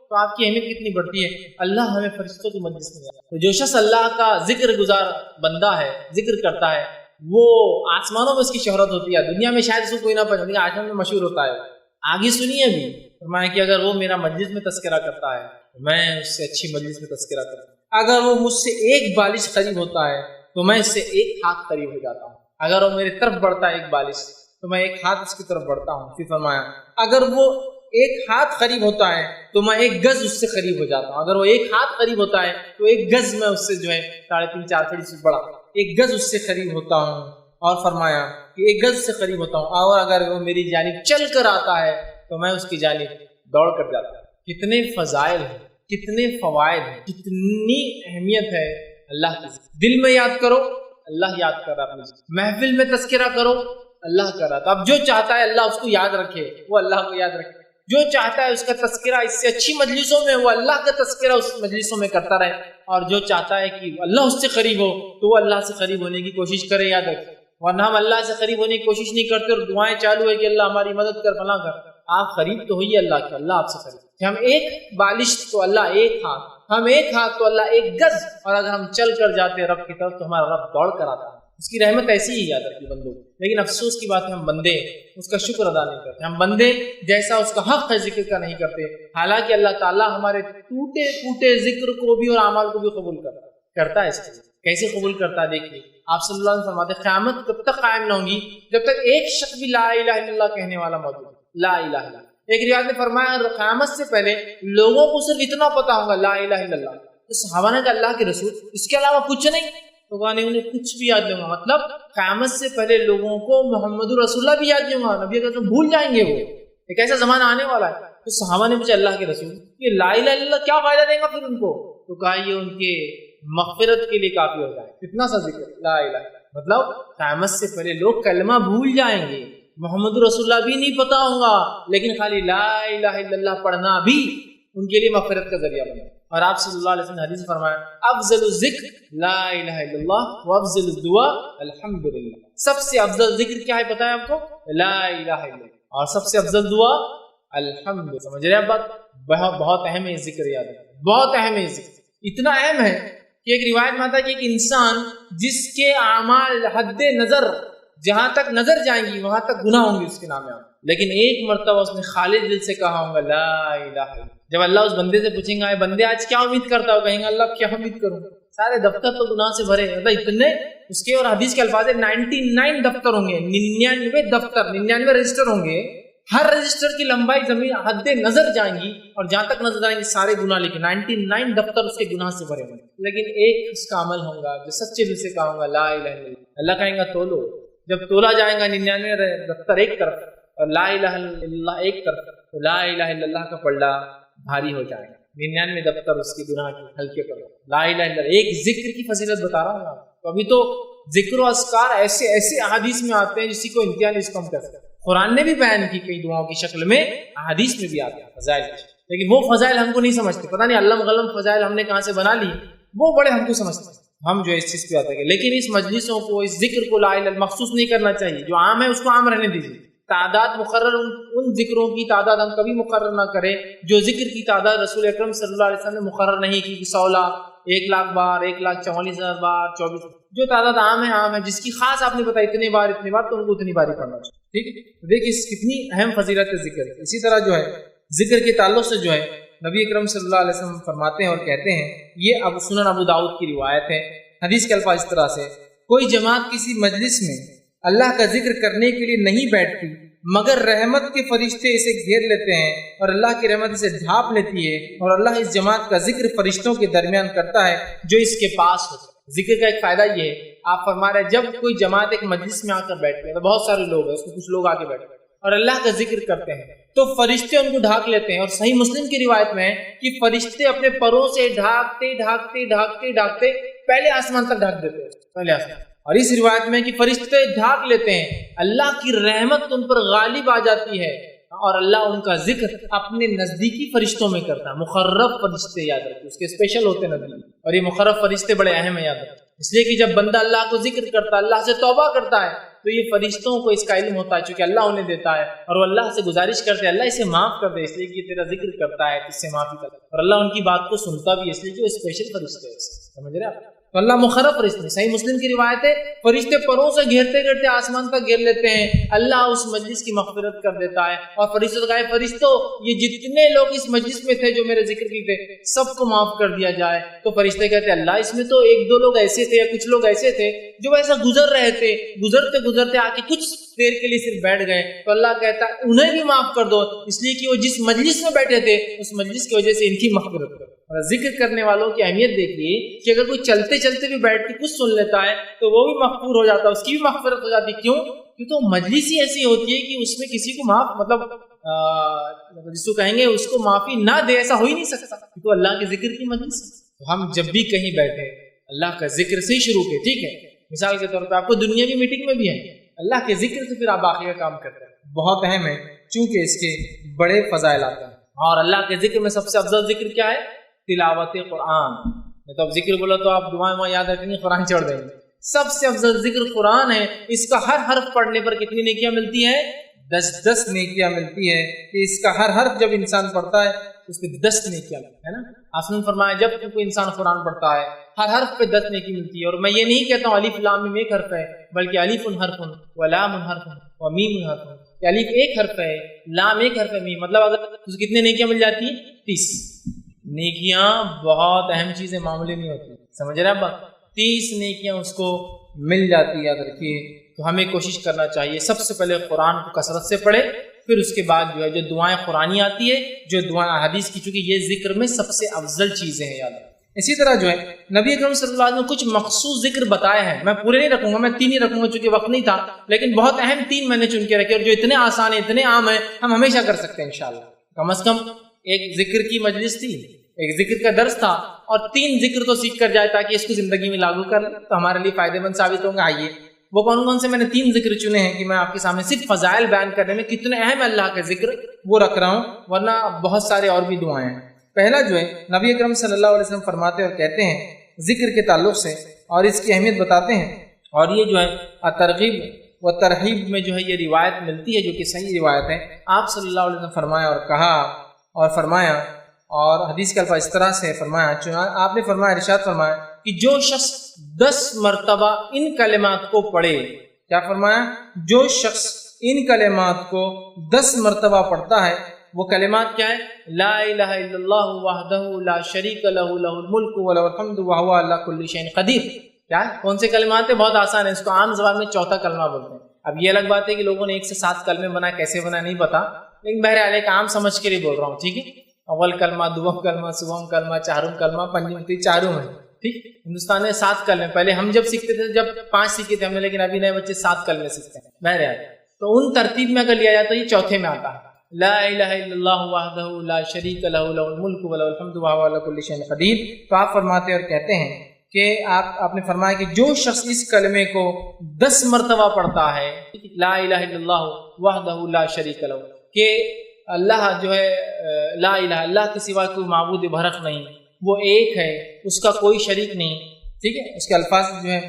تو آپ کی اہمیت کتنی بڑھتی ہے۔ اللہ ہمیں فرشتوں کی مجلس میں جاتا ہے، تو جو شخص اللہ کا ذکر گزار بندہ ہے، ذکر کرتا ہے، وہ آسمانوں میں اس کی شہرت ہوتی ہے، دنیا میں شاید اس کو کوئی نہ پہچانے، آسمان میں مشہور ہوتا ہے۔ آگے سنیے ابھی فرمایا کہ اگر وہ میرا مجلس میں تذکرہ کرتا ہے میں اس سے اچھی مجلس میں تذکرہ کرتا ہوں، اگر وہ مجھ سے ایک بالش قریب ہوتا ہے تو میں اس سے ایک ہاتھ قریب ہو جاتا ہوں، اگر وہ میری طرف بڑھتا ہے ایک بالش تو میں ایک ہاتھ اس کی طرف بڑھتا ہوں۔ پھر فرمایا اگر وہ ایک ہاتھ قریب ہوتا ہے تو میں ایک گز اس سے قریب ہو جاتا ہوں، اگر وہ ایک ہاتھ قریب ہوتا ہے تو ایک گز میں اس سے جو ہے 3.5-4 فٹ سے بڑا ایک گز اس سے قریب ہوتا ہوں، اور فرمایا کہ ایک گز سے قریب ہوتا ہوں، اور اگر وہ میری جانب چل کر آتا ہے تو میں اس کی جانب دوڑ کر جاتا ہوں۔ کتنے فضائل ہیں، کتنے فوائد ہیں، کتنی اہمیت ہے اللہ کی۔ دل میں یاد کرو اللہ یاد کر رہا ہے، محفل میں تذکرہ کرو اللہ کر رہا تھا۔ اب جو چاہتا ہے اللہ اس کو یاد رکھے وہ اللہ کو یاد رکھے، جو چاہتا ہے اس کا تذکرہ اس سے اچھی مجلسوں میں وہ اللہ کا تذکرہ اس مجلسوں میں کرتا رہے، اور جو چاہتا ہے کہ اللہ اس سے قریب ہو تو وہ اللہ سے قریب ہونے کی کوشش کرے، یاد رکھے۔ ورنہ ہم اللہ سے قریب ہونے کی کوشش نہیں کرتے اور دعائیں چالو ہے کہ اللہ ہماری مدد کر، فلاں کر، آپ قریب تو ہوئیے اللہ کے، اللہ آپ سے قریب۔ ہم ایک بالش تو اللہ ایک ہاتھ، ہم ایک ہاتھ تو اللہ ایک گز، اور اگر ہم چل کر جاتے رب کی طرف تو ہمارا رب دوڑ کر آتا ہے۔ اس کی رحمت ایسی ہی یاد رکھتی بندوں، لیکن افسوس کی بات ہے ہم بندے اس کا شکر ادا نہیں کرتے، ہم بندے جیسا اس کا حق ہے ذکر کا نہیں کرتے، حالانکہ اللہ تعالیٰ ہمارے ٹوٹے پھوٹے ذکر کو بھی اور اعمال کو بھی قبول کرتا ہے۔ اس کو کیسے قبول کرتا ہے دیکھیے، آپ صلی اللہ علیہ وسلم فرماتے ہیں قیامت کب تک قائم نہ ہوگی جب تک ایک شخص بھی لا الہ الا اللہ کہنے والا موجود ہے، لا الہ الا۔ ایک روایت میں فرمایا قیامت سے پہلے لوگوں کو صرف اتنا پتا ہوگا لا الہ الا اللہ، تو صحابہ نے کہا اللہ کے رسول اس کے علاوہ کچھ نہیں؟ تو کہا نہیں انہیں کچھ بھی یاد نہیں ہوگا، مطلب قیامت سے پہلے لوگوں کو محمد رسول اللہ بھی یاد نہیں ہوگا، نبی اکرم بھول جائیں گے، وہ ایک ایسا زمانہ آنے والا ہے۔ تو صحابہ نے پوچھا اللہ کے رسول یہ لا الہ الا اللہ کیا فائدہ دے گا پھر ان کو؟ تو کہا یہ ان کے مغفرت کے لیے کافی ہو جائے، کتنا سا ذکر لا الہ، مطلب قیامت سے پہلے لوگ کلمہ بھول جائیں گے، محمد رسول اللہ بھی نہیں پتا ہوگا، لیکن خالی لا الہ الا اللہ پڑھنا بھی ان کے لیے مغفرت کا ذریعہ بنے۔ اور آپ صلی اللہ علیہ وسلم نے حدیث فرمایا افضل الذکر لا الہ الا اللہ وافضل الدعاء الحمدللہ، سب سے افضل ذکر کیا ہے پتہ ہے آپ کو؟ لا الہ الا اللہ، اور سب سے افضل دعا الحمد۔ سمجھ رہے ہیں آپ بات؟ بہت اہم ہے ذکر، یاد ہے بہت اہم ہے ذکر، اتنا اہم ہے کہ ایک روایت میں آتا ہے کہ ایک انسان جس کے اعمال حد نظر جہاں تک نظر جائیں گی وہاں تک گناہ ہوں گے اس کے نام میں، لیکن ایک مرتبہ اس نے خالص دل سے کہا ہوگا لا الہ الا۔ جب اللہ اس بندے سے پوچھیں گا بندے آج کیا امید کرتا ہو، کہیں گا اللہ کیا امید کروں، سارے دفتر تو گناہ سے بھرے، اتنے اس کے، اور حدیث کے الفاظ 99 دفتر ہوں گے، 99 دفتر، 99 رجسٹر ہوں گے، ہر رجسٹر کی لمبائی زمین حد نظر جائیں گی اور جہاں تک نظر آئیں گے سارے گناہ لکھے، 99 دفتر اس کے گناہ سے بھرے ہوں گے، لیکن ایک اس کا عمل ہوگا جو سچے دل سے کہا ہوگا لا الہ الا اللہ۔ اللہ کہیں گا تولو، جب تولا جائے گا 99 دفتر ایک طرف اور لا الہ الا اللہ ایک طرف، تو لا الہ الا اللہ کا پلڑا بھاری ہو جائے گا، 99 دفتر اس کی گناہ کے ہلکے پر۔ لا الہ الا اللہ ایک ذکر کی فضیلت بتا رہا ہوں آپ کو، ابھی تو ذکر و اذکار ایسے ایسے احادیث میں آتے ہیں جس کو امتحان اس کو ہم کر سکتے ہیں، قرآن نے بھی بیان کی کئی دعاؤں کی شکل میں، احادیث میں بھی آتے ہیں فضائل، لیکن وہ فضائل ہم کو نہیں سمجھتے، پتہ نہیں علم غلم فضائل ہم نے کہاں سے بنا لی، وہ بڑے ہم کو سمجھتے ہیں، ہم جو ہے اس چیز پہ آتے ہیں، لیکن اس مجلسوں کو، اس ذکر کو لا الہ الا مخصوص نہیں کرنا چاہیے. جو عام ہے اس کو عام رہنے دیجیے. تعداد مقرر ان ذکروں کی تعداد ہم کبھی مقرر نہ کریں جو ذکر کی تعداد رسول اکرم صلی اللہ علیہ وسلم نے مقرر نہیں کی کہ 100 لاکھ، 1 لاکھ بار، 1,44,000 بار، 24. جو تعداد عام ہے جس کی خاص آپ نے بتایا اتنے بار تو ان کو اتنی بار ہی پڑھنا چاہیے. ٹھیک ہے، تو دیکھیے کتنی اہم فضیلت ذکر ہے. اسی طرح جو ہے ذکر کے تعلق سے جو ہے نبی اکرم صلی اللہ علیہ وسلم فرماتے ہیں اور کہتے ہیں، یہ سنن ابو داؤد کی روایت ہے. حدیث کے الفاظ اس طرح سے: کوئی جماعت کسی مجلس میں اللہ کا ذکر کرنے کے لیے نہیں بیٹھتی مگر رحمت کے فرشتے اسے گھیر لیتے ہیں اور اللہ کی رحمت اسے ڈھانپ لیتی ہے، اور اللہ اس جماعت کا ذکر فرشتوں کے درمیان کرتا ہے جو اس کے پاس ہوتا ہے. ذکر کا ایک فائدہ یہ ہے، آپ فرما رہے ہیں جب کوئی جماعت ایک مجلس میں آ کر بیٹھتے ہیں تو بہت سارے لوگ ہیں، اس میں کچھ لوگ آ کے بیٹھتے ہیں اور اللہ کا ذکر کرتے ہیں تو فرشتے ان کو ڈھانک لیتے ہیں. اور صحیح مسلم کی روایت میں ہے کہ فرشتے اپنے پروں سے ڈھانکتے پہلے آسمان تک ڈھانک دیتے ہیں، پہلے آسمان. اور اس روایت میں کہ فرشتے ڈھانک لیتے ہیں، اللہ کی رحمت ان پر غالب آ جاتی ہے اور اللہ ان کا ذکر اپنے نزدیکی فرشتوں میں کرتا ہے. مقرب فرشتے یاد رکھیں، اس کے اسپیشل ہوتے ہیں نبی، اور یہ مقرب فرشتے بڑے اہم ہیں یاد رکھیں. اس لیے کہ جب بندہ اللہ کو ذکر کرتا ہے، اللہ سے توبہ کرتا ہے تو یہ فرشتوں کو اس کا علم ہوتا ہے چونکہ اللہ انہیں دیتا ہے، اور وہ اللہ سے گزارش کرتے ہیں اللہ اسے معاف کر دے، اس لیے کہ تیرا ذکر کرتا ہے تو اس سے معافی کرتا ہے، اور اللہ ان کی بات کو سنتا بھی ہے اس لیے کہ وہ اسپیشل فرشتے ہیں. سمجھ رہے آپ؟ تو اللہ مخرب فرشتے. صحیح مسلم کی روایت ہے فرشتے پروں سے گھیرتے آسمان تک گھیر لیتے ہیں، اللہ اس مجلس کی مغفرت کر دیتا ہے. اور فرشتوں کا فرشتوں یہ جتنے لوگ اس مجلس میں تھے جو میرے ذکر کی تھے سب کو معاف کر دیا جائے. تو فرشتے کہتے ہیں اللہ اس میں تو 1-2 لوگ ایسے تھے یا کچھ لوگ ایسے تھے جو ایسا گزر رہے تھے، گزرتے آ کے کچھ دیر کے لیے صرف بیٹھ گئے، تو اللہ کہتا ہے انہیں بھی معاف کر دو اس لیے کہ وہ جس مجلس میں بیٹھے تھے اس مجلس کی وجہ سے ان کی مغفرت کرو. اور ذکر کرنے والوں کی اہمیت دیکھیے کہ اگر کوئی چلتے بھی بیٹھ کے کچھ سن لیتا ہے تو وہ بھی مغفور ہو جاتا ہے، اس کی بھی مغفرت ہو جاتی. کیوں؟ کیونکہ تو مجلس ہی ایسی ہوتی ہے کہ اس میں کسی کو معاف جس کو کہیں گے اس کو معافی نہ دے، ایسا ہو ہی نہیں سکتا. تو اللہ کے ذکر کی مجلس ہے. تو ہم جب بھی کہیں بیٹھے اللہ کا ذکر سے ہی شروع کریں. ٹھیک ہے، مثال کے طور پہ آپ کو دنیاوی میٹنگ میں بھی ہے اللہ کے ذکر سے پھر آپ باقی کا کام کرتے ہیں. بہت اہم ہے چونکہ اس کے بڑے فضائل آتے ہیں. اور اللہ کے ذکر میں سب سے افضل ذکر کیا ہے؟ تلاوت قرآن. تو اب ذکر بولا تو آپ دعائیں یاد رکھیں گے، قرآن چڑھ دیں گے. سب سے افضل ذکر قرآن ہے. اس کا ہر حرف پڑھنے پر کتنی نیکیاں ملتی ہیں؟ 10 نیکیاں ملتی ہے کہ اس کا ہر حرف جب انسان پڑھتا ہے اس پہ 10 نیکیاں ہے نا. آپ نے فرمایا جب کوئی انسان قرآن پڑھتا ہے ہر حرف پہ 10 نیکی ملتی ہے. اور میں یہ نہیں کہتا ہوں الف لام میم ایک حرف ہے، بلکہ الف حرف و لام حرف و میم حرف. الف ایک حرف ہے، لام ایک حرف ہے، میم مطلب اگر کتنے نیکیاں مل جاتی ہیں؟ 30 نیکیاں. بہت اہم چیزیں معاملے نہیں ہوتی، سمجھ رہے آپ؟ 30 نیکیاں اس کو مل جاتی ہے. یاد رکھیے تو ہمیں کوشش کرنا چاہیے سب سے پہلے قرآن کو کثرت سے پڑھے، پھر اس کے بعد جو ہے جو دعائیں قرآنی آتی ہے، جو دعائیں حدیث کی، چونکہ یہ ذکر میں سب سے افضل چیزیں ہیں. یاد رکھیں اسی طرح جو ہے نبی اکرم صلی اللہ علیہ وسلم نے کچھ مخصوص ذکر بتائے ہیں. میں پورے نہیں رکھوں گا، میں 3 ہی رکھوں گا چونکہ وقت نہیں تھا، لیکن بہت اہم 3 میں نے چن کے رکھے اور جو اتنے آسان ہیں، اتنے عام ہیں، ہم ہمیشہ کر سکتے ہیں انشاءاللہ. کم از کم ایک ذکر کی مجلس تھی، ایک ذکر کا درس تھا، اور 3 ذکر تو سیکھ کر جائے تاکہ اس کو زندگی میں لاگو کر لیں تو ہمارے لیے فائدے مند ثابت ہوں گے. آئیے وہ کون سے میں نے 3 ذکر چنے ہیں کہ میں آپ کے سامنے صرف فضائل بیان کرنے میں کتنے اہم اللہ کے ذکر وہ رکھ رہا ہوں، ورنہ بہت سارے اور بھی دعائیں ہیں. پہلا جو ہے نبی اکرم صلی اللہ علیہ وسلم فرماتے اور کہتے ہیں ذکر کے تعلق سے اور اس کی اہمیت بتاتے ہیں، اور یہ جو ہے ترغیب و ترہیب میں جو ہے یہ روایت ملتی ہے جو کہ صحیح روایت ہے. آپ صلی اللہ علیہ وسلم فرمایا اور کہا اور فرمایا، اور حدیث کے الفاظ اس طرح سے فرمایا، آپ نے فرمایا، ارشاد فرمایا کہ جو شخص 10 مرتبہ ان کلمات کو پڑھے، کیا فرمایا؟ جو شخص ان کلمات کو 10 مرتبہ پڑھتا ہے، وہ کلمات کیا ہے؟ لا الہ الا اللہ وحدہ لا شریک لہ لہ الملک ولہ الحمد وہو علی کل شیء قدیر. کیا ہے؟ کون سے کلمات ہیں؟ بہت آسان ہے، اس کو عام زبان میں چوتھا کلمہ بولتے ہیں. اب یہ الگ بات ہے کہ لوگوں نے 1 سے 7 کلمے بنائے، کیسے بنا نہیں پتا، لیکن بہرحال ایک عام سمجھ کے لیے بول رہا ہوں. ٹھیک ہے، اول کلمہ، دوم کلمہ، سوم کلمہ، چہارم کلمہ، پنجم، چاروں میں. ٹھیک، ہندوستان میں 7 کلمے. پہلے ہم جب سیکھتے تھے جب 5 سیکھے تھے ہم نے، لیکن ابھی نئے بچے 7 کلمے سیکھتے ہیں. بہرحال تو ان ترتیب میں اگر لیا جاتا ہے یہ چوتھے میں آتا ہے. لا الہ الا اللہ وحدہ لا شریک لہ لہ الملک ولہ الحمد وہو علی کل شیء قدیر. تو آپ فرماتے اور کہتے ہیں کہ آپ نے فرمایا کہ جو شخص اس کلمے کو 10 مرتبہ پڑھتا ہے، لا الہ الا اللہ وحدہ لا شریک لہ، کہ اللہ جو ہے لا الہ، اللہ کے سوا کوئی معبود برحق نہیں، وہ ایک ہے، اس کا کوئی شریک نہیں، ٹھیک ہے، اس کے الفاظ جو ہے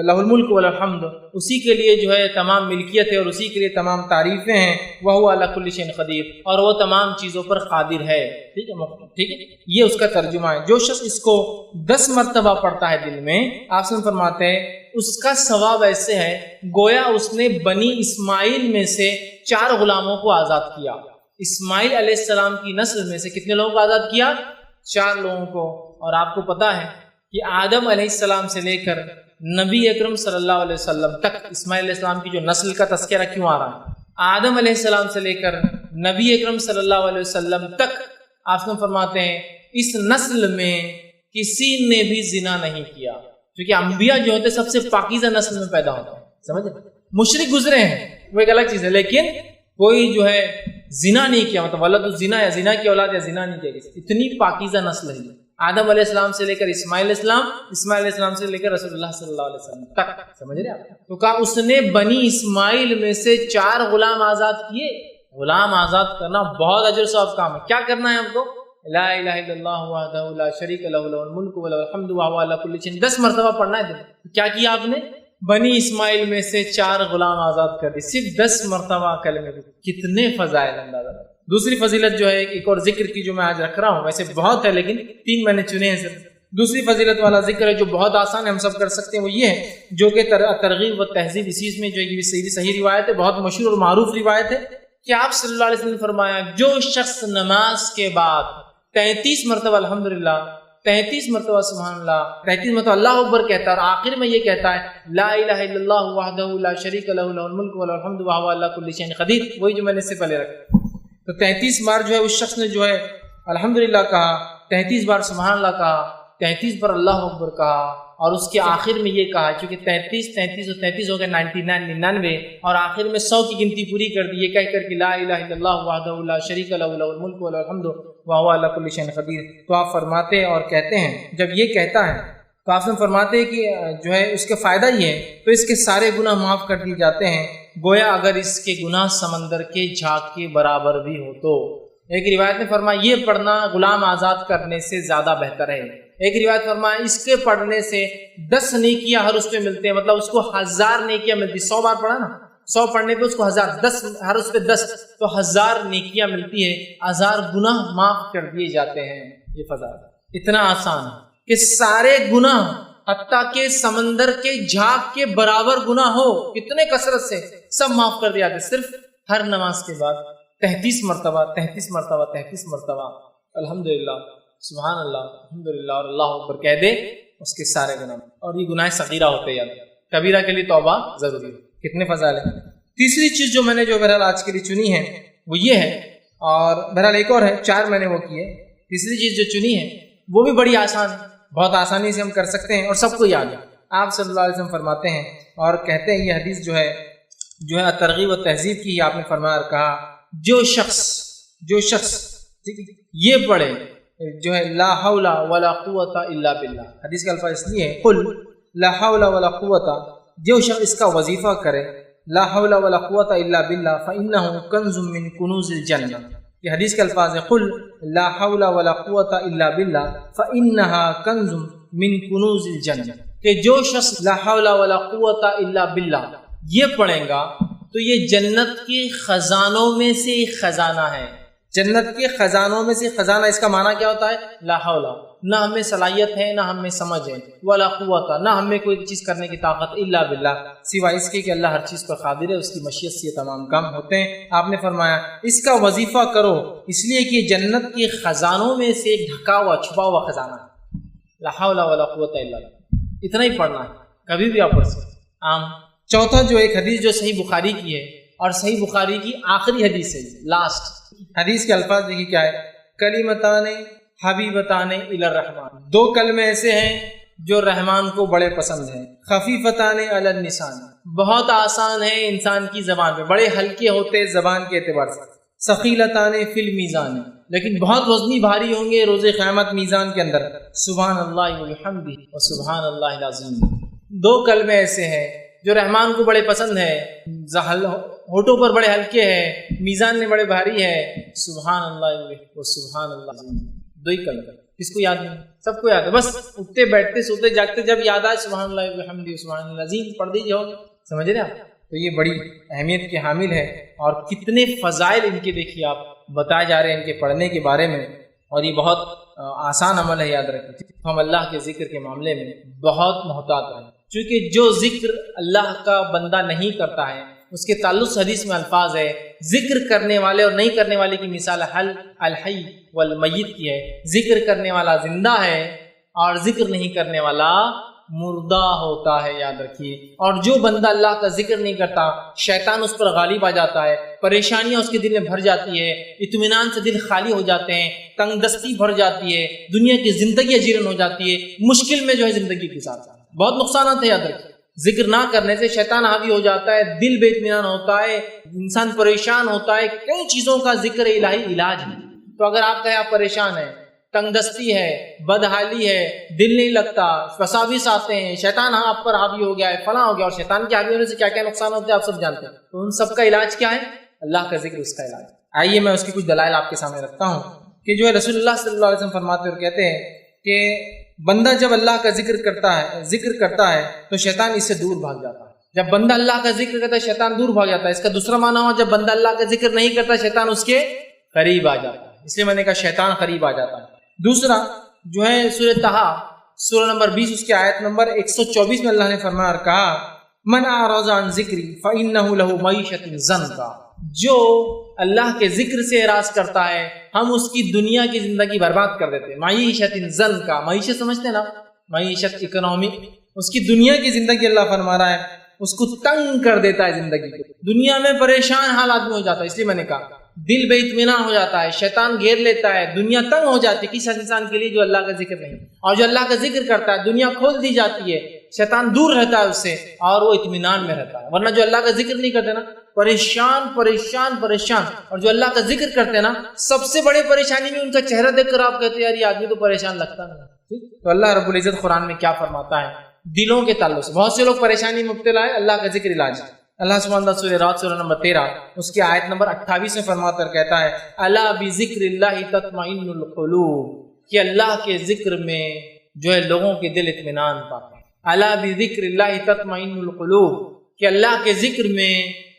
لہ الملک والحمد، اسی کے لیے جو ہے تمام ملکیت ہے اور اسی کے لیے تمام تعریفیں ہیں، وہو علی کل شیء قدیر، اور وہ تمام چیزوں پر قادر ہے. ٹھیک ہے، یہ اس کا ترجمہ ہے. جو شخص اس کو 10 مرتبہ پڑھتا ہے دل میں، آپ سے فرماتے ہیں اس کا ثواب ایسے ہے گویا اس نے بنی اسماعیل میں سے 4 غلاموں کو آزاد کیا. اسماعیل علیہ السلام کی نسل میں سے کتنے لوگوں کو آزاد کیا؟ 4 لوگوں کو. اور آپ کو پتا ہے کہ آدم علیہ السلام سے لے کر نبی اکرم صلی اللہ علیہ وسلم تک اسماعیل علیہ السلام کی جو نسل کا تذکرہ کیوں آ رہا ہے؟ آدم علیہ السلام سے لے کر نبی اکرم صلی اللہ علیہ وسلم تک آپ سے فرماتے ہیں اس نسل میں کسی نے بھی زنا نہیں کیا، کیونکہ انبیاء جو ہوتے سب سے پاکیزہ نسل میں پیدا ہوتے ہیں. سمجھے؟ مشرک گزرے ہیں وہ ایک الگ چیز ہے، لیکن کوئی جو ہے زنا نہیں کیا، مطلب ولد الزنا یا زنا کی اولاد یا زنا نہیں کیا، اتنی پاکیزہ نسل ہے. آدم علیہ السلام سے لے کر اسماعیل علیہ السلام، اسماعیل علیہ السلام سے لے کر رسول اللہ صلی اللہ علیہ وسلم تک. سمجھ رہے آپ؟ تو کہا اس نے بنی اسماعیل میں سے 4 غلام آزاد کیے. غلام آزاد کرنا بہت اجر ثواب کام ہے. کیا کرنا ہے ہم کو؟ لا الہ الا اللہ وحدہ لا شریک لہ لہ الملک ولہ الحمد وہو علی کل شیء 10 مرتبہ پڑھنا ہے. کیا کیا آپ نے؟ بنی اسماعیل میں سے 4 غلام آزاد کر دی، صرف 10 مرتبہ کلمے. کتنے فضائل اندازہ. دوسری فضیلت جو ہے ایک اور ذکر کی جو میں آج رکھ رہا ہوں، ویسے بہت ہے لیکن 3 میں نے چنے ہیں صرف. دوسری فضیلت والا ذکر ہے جو بہت آسان ہے، ہم سب کر سکتے ہیں، وہ یہ ہے جو کہ ترغیب و تہذیب اسی میں جو یہ صحیح روایت ہے، بہت مشہور اور معروف روایت ہے کہ آپ صلی اللہ علیہ وسلم نے فرمایا جو شخص نماز کے بعد 33 مرتبہ الحمدللہ، 33 مرتبہ سبحان اللہ، 33 مرتبہ اللہ اکبر کہتا ہے اور آخر میں یہ کہتا ہے لا الہ الا اللہ وحدہ لا شریک لہ لہ الملک ولہ الحمد وہو علی کل شیء قدیر، وہی جو میں نے اس سے پہلے رکھا. تو 33 بار جو ہے اس شخص نے جو ہے الحمدللہ کہا، 33 بار سبحان اللہ کہا، 33 بار اللہ اکبر کہا، اور اس کے آخر میں یہ کہا کیونکہ 33 اور 33 ہو گئے 99 اور آخر میں 100 کی گنتی پوری کر دی یہ کہہ کر کہ لا الہ الا اللہ وحدہ لا شریک لہ لہ الملک ولہ الحمد وہو علی کل شیء قدیر. تو آپ فرماتے اور کہتے ہیں جب یہ کہتا ہے تو آپ فرماتے ہیں کہ جو ہے اس کا فائدہ یہ ہے تو اس کے سارے گناہ معاف کر دیے جاتے ہیں گویا اگر اس کے گناہ سمندر کے جھاگ کے برابر بھی ہو تو. ایک روایت میں فرمایا یہ پڑھنا غلام آزاد کرنے سے زیادہ بہتر ہے. ایک روایت فرمایا اس کے پڑھنے سے 10 نیکیاں ہر اس پہ ملتے ہیں، مطلب اس کو 1000 نیکیاں ملتی. 100 بار پڑھا نا، 100 پڑھنے پہ اس کو 1000، 10 ہر اس پہ 10 تو 1000 نیکیاں ملتی ہے، 1000 گناہ معاف کر دیے جاتے ہیں. یہ فضائل اتنا آسان ہے کہ سارے گناہ حتیٰ کہ سمندر کے جھاگ کے برابر گناہ ہو کتنے کثرت سے سب معاف کر دیا جاتے. صرف ہر نماز کے بعد 33 مرتبہ الحمدللہ سبحان اللہ الحمدللہ اور اللہ اکبر کہہ دے، اس کے سارے گناہ. اور یہ گناہ صغیرہ ہوتے ہیں، کبیرہ کے لیے توبہ ضروری ہے. کتنے فضائل ہیں. تیسری چیز جو میں نے جو بہرحال آج کے لیے چنی ہے وہ یہ ہے، اور بہرحال ایک اور ہے، 4 میں نے وہ کی ہے. تیسری چیز جو چنی ہے وہ بھی بڑی آسان ہے، بہت آسانی سے ہم کر سکتے ہیں اور سب کو یاد ہے. آپ صلی اللہ علیہ وسلم فرماتے ہیں اور کہتے ہیں، یہ حدیث جو ہے ترغیب و تہذیب کی، آپ نے فرمایا اور کہا جو شخص ٹھیک ہے یہ پڑھے جو ہے لا حول ولا قوت الا باللہ. حدیث کا الفاظ اس لیے ہے قل لا حول ولا قوت، جو شخص اس کا وظیفہ کرے لا حول ولا قوت الا باللہ فانه کنز من کنوز الجنہ. یہ حدیث کے الفاظ ہے قل لا حول ولا قوت الا باللہ فانها کنز من کنوز الجنہ، کہ جو شخص لا حول ولا قوت الا باللہ یہ پڑھے گا تو یہ جنت کے خزانوں میں سے ایک خزانہ ہے. جنت کے خزانوں میں سے خزانہ، اس کا معنی کیا ہوتا ہے؟ لا حول، نہ ہمیں صلاحیت ہے نہ ہمیں سمجھ ہے، ولا قوت، نہ ہمیں کوئی چیز کرنے کی طاقت، الا باللہ، سوائے اس کے کہ اللہ ہر چیز پر قادر ہے، اس کی مشیت سے یہ تمام کام ہوتے ہیں. آپ نے فرمایا اس کا وظیفہ کرو اس لیے کہ جنت کے خزانوں میں سے ایک ڈھکا ہوا چھپا ہوا خزانہ ہے. لا حول ولا قوت الا باللہ، اتنا ہی پڑھنا ہے، کبھی بھی آپ پڑھ سکتے عام. چوتھا جو ایک حدیث جو صحیح بخاری کی ہے اور صحیح بخاری کی آخری حدیث ہے، لاسٹ حدیث کے الفاظ دیکھیے کیا ہے، کلمتان حبیبتان الی الرحمن، 2 کلمے ایسے ہیں جو رحمان کو بڑے پسند ہیں، خفیفتان علی اللسان، بہت آسان ہے انسان کی زبان پہ، بڑے ہلکے ہوتے زبان کے اعتبار سے، ثقیلتان فی المیزان، لیکن بہت وزنی بھاری ہوں گے روز قیامت میزان کے اندر، سبحان اللہ وبحمدہ وسبحان اللہ العظیم. 2 کلمے ایسے ہیں جو رحمان کو بڑے پسند ہے، ہونٹوں پر بڑے ہلکے ہیں، میزان میں بڑے بھاری ہے، سبحان اللہ و سبحان اللہ. 2 ہی کلمے. کس کو یاد نہیں؟ سب کو یاد ہے، بس اٹھتے بیٹھتے سوتے جاگتے جب یاد آئے سبحان اللہ وبحمدہ سبحان اللہ العظیم پڑھ دیجیے ہو، سمجھ رہے آپ؟ تو یہ بڑی اہمیت کے حامل ہے، اور کتنے فضائل ان کے دیکھیے آپ بتائے جا رہے ہیں ان کے پڑھنے کے بارے میں، اور یہ بہت آسان عمل ہے، یاد رکھیں ہم اللہ کے ذکر کے معاملے میں بہت محتاط رہیں، چونکہ جو ذکر اللہ کا بندہ نہیں کرتا ہے اس کے تعلق سے حدیث میں الفاظ ہے، ذکر کرنے والے اور نہیں کرنے والے کی مثال الحی والمیت کی ہے، ذکر کرنے والا زندہ ہے اور ذکر نہیں کرنے والا مردہ ہوتا ہے، یاد رکھیے۔ اور جو بندہ اللہ کا ذکر نہیں کرتا شیطان اس پر غالب آ جاتا ہے، پریشانیاں اس کے دل میں بھر جاتی ہے، اطمینان سے دل خالی ہو جاتے ہیں، تنگ دستی بھر جاتی ہے، دنیا کی زندگی اجیرن ہو جاتی ہے، مشکل میں جو ہے زندگی کے ساتھ بہت نقصانات ہیں، یاد رکھیے۔ ذکر نہ کرنے سے شیطان حاوی ہو جاتا ہے، دل بے اطمینان ہوتا ہے، انسان پریشان ہوتا ہے، کئی چیزوں کا ذکر الہی علاج ہے۔ تو اگر آپ کہیں آپ پریشان ہیں، تنگ دستی ہے، بدحالی ہے، دل نہیں لگتا، وساوس آتے ہیں، شیطان آپ پر حاوی ہو گیا ہے، فلاں ہو گیا، اور شیطان کے حاوی ہونے سے کیا کیا نقصان ہوتے ہیں آپ سب جانتے ہیں، تو ان سب کا علاج کیا ہے؟ اللہ کا ذکر اس کا علاج۔ آئیے میں اس کی کچھ دلائل آپ کے سامنے رکھتا ہوں کہ جو ہے رسول اللہ صلی اللہ علیہ وسلم فرماتے اور کہتے ہیں کہ بندہ جب اللہ کا ذکر کرتا ہے تو شیطان اس سے دور بھاگ جاتا ہے۔ جب بندہ اللہ کا ذکر کرتا ہے شیطان دور بھاگ جاتا ہے۔ اس کا دوسرا معنی ہوا جب بندہ اللہ کا ذکر نہیں کرتا شیطان اس کے قریب آ جاتا ہے، اس لیے میں نے کہا شیطان قریب آ جاتا ہے۔ دوسرا جو ہے سورہ طٰہٰ سورہ نمبر 20 اس کی آیت نمبر 124 میں اللہ نے فرمایا اور کہا من اعرض عن ذکری فإنہ لہ معیشۃ ضنکا، جو اللہ کے ذکر سے اعراض کرتا ہے ہم اس کی دنیا کی زندگی برباد کر دیتے ہیں۔ معیشۃ ضنکا، معیشت سمجھتے ہیں نا، معیشت اکنامی، اس کی دنیا کی زندگی اللہ فرما رہا ہے اس کو تنگ کر دیتا ہے، زندگی کو دنیا میں پریشان حال آدمی ہو جاتا ہے۔ اس لیے میں نے کہا دل بے اطمینان ہو جاتا ہے، شیطان گھیر لیتا ہے، دنیا تنگ ہو جاتی ہے کس انسان کے لیے جو اللہ کا ذکر نہیں، اور جو اللہ کا ذکر کرتا ہے دنیا کھول دی جاتی ہے، شیطان دور رہتا ہے اس سے اور وہ اطمینان میں رہتا ہے۔ ورنہ جو اللہ کا ذکر نہیں کرتے نا پریشان پریشان پریشان، اور جو اللہ کا ذکر کرتے ہیں نا سب سے بڑے پریشانی میں ان کا چہرہ دیکھ کر آپ کہتے ہیں یار یہ آدمی تو پریشان لگتا نہیں۔ تو اللہ رب العزت قرآن میں کیا فرماتا ہے دلوں کے تعلق سے؟ بہت سے لوگ پریشانی میں مبتلا ہے، اللہ کا ذکر علاج ہے۔ اللہ سبحانہ وتعالی سورہ رات سورہ نمبر 13 اس کی آیت نمبر 28 میں فرماتا اور کہتا ہے الا بذکر اللہ تطمئن القلوب، کہ اللہ کے ذکر میں جو ہے لوگوں کے دل اطمینان پاتے ہیں۔ الا بذکر اللہ تطمئن القلوب، کہ اللہ کے ذکر میں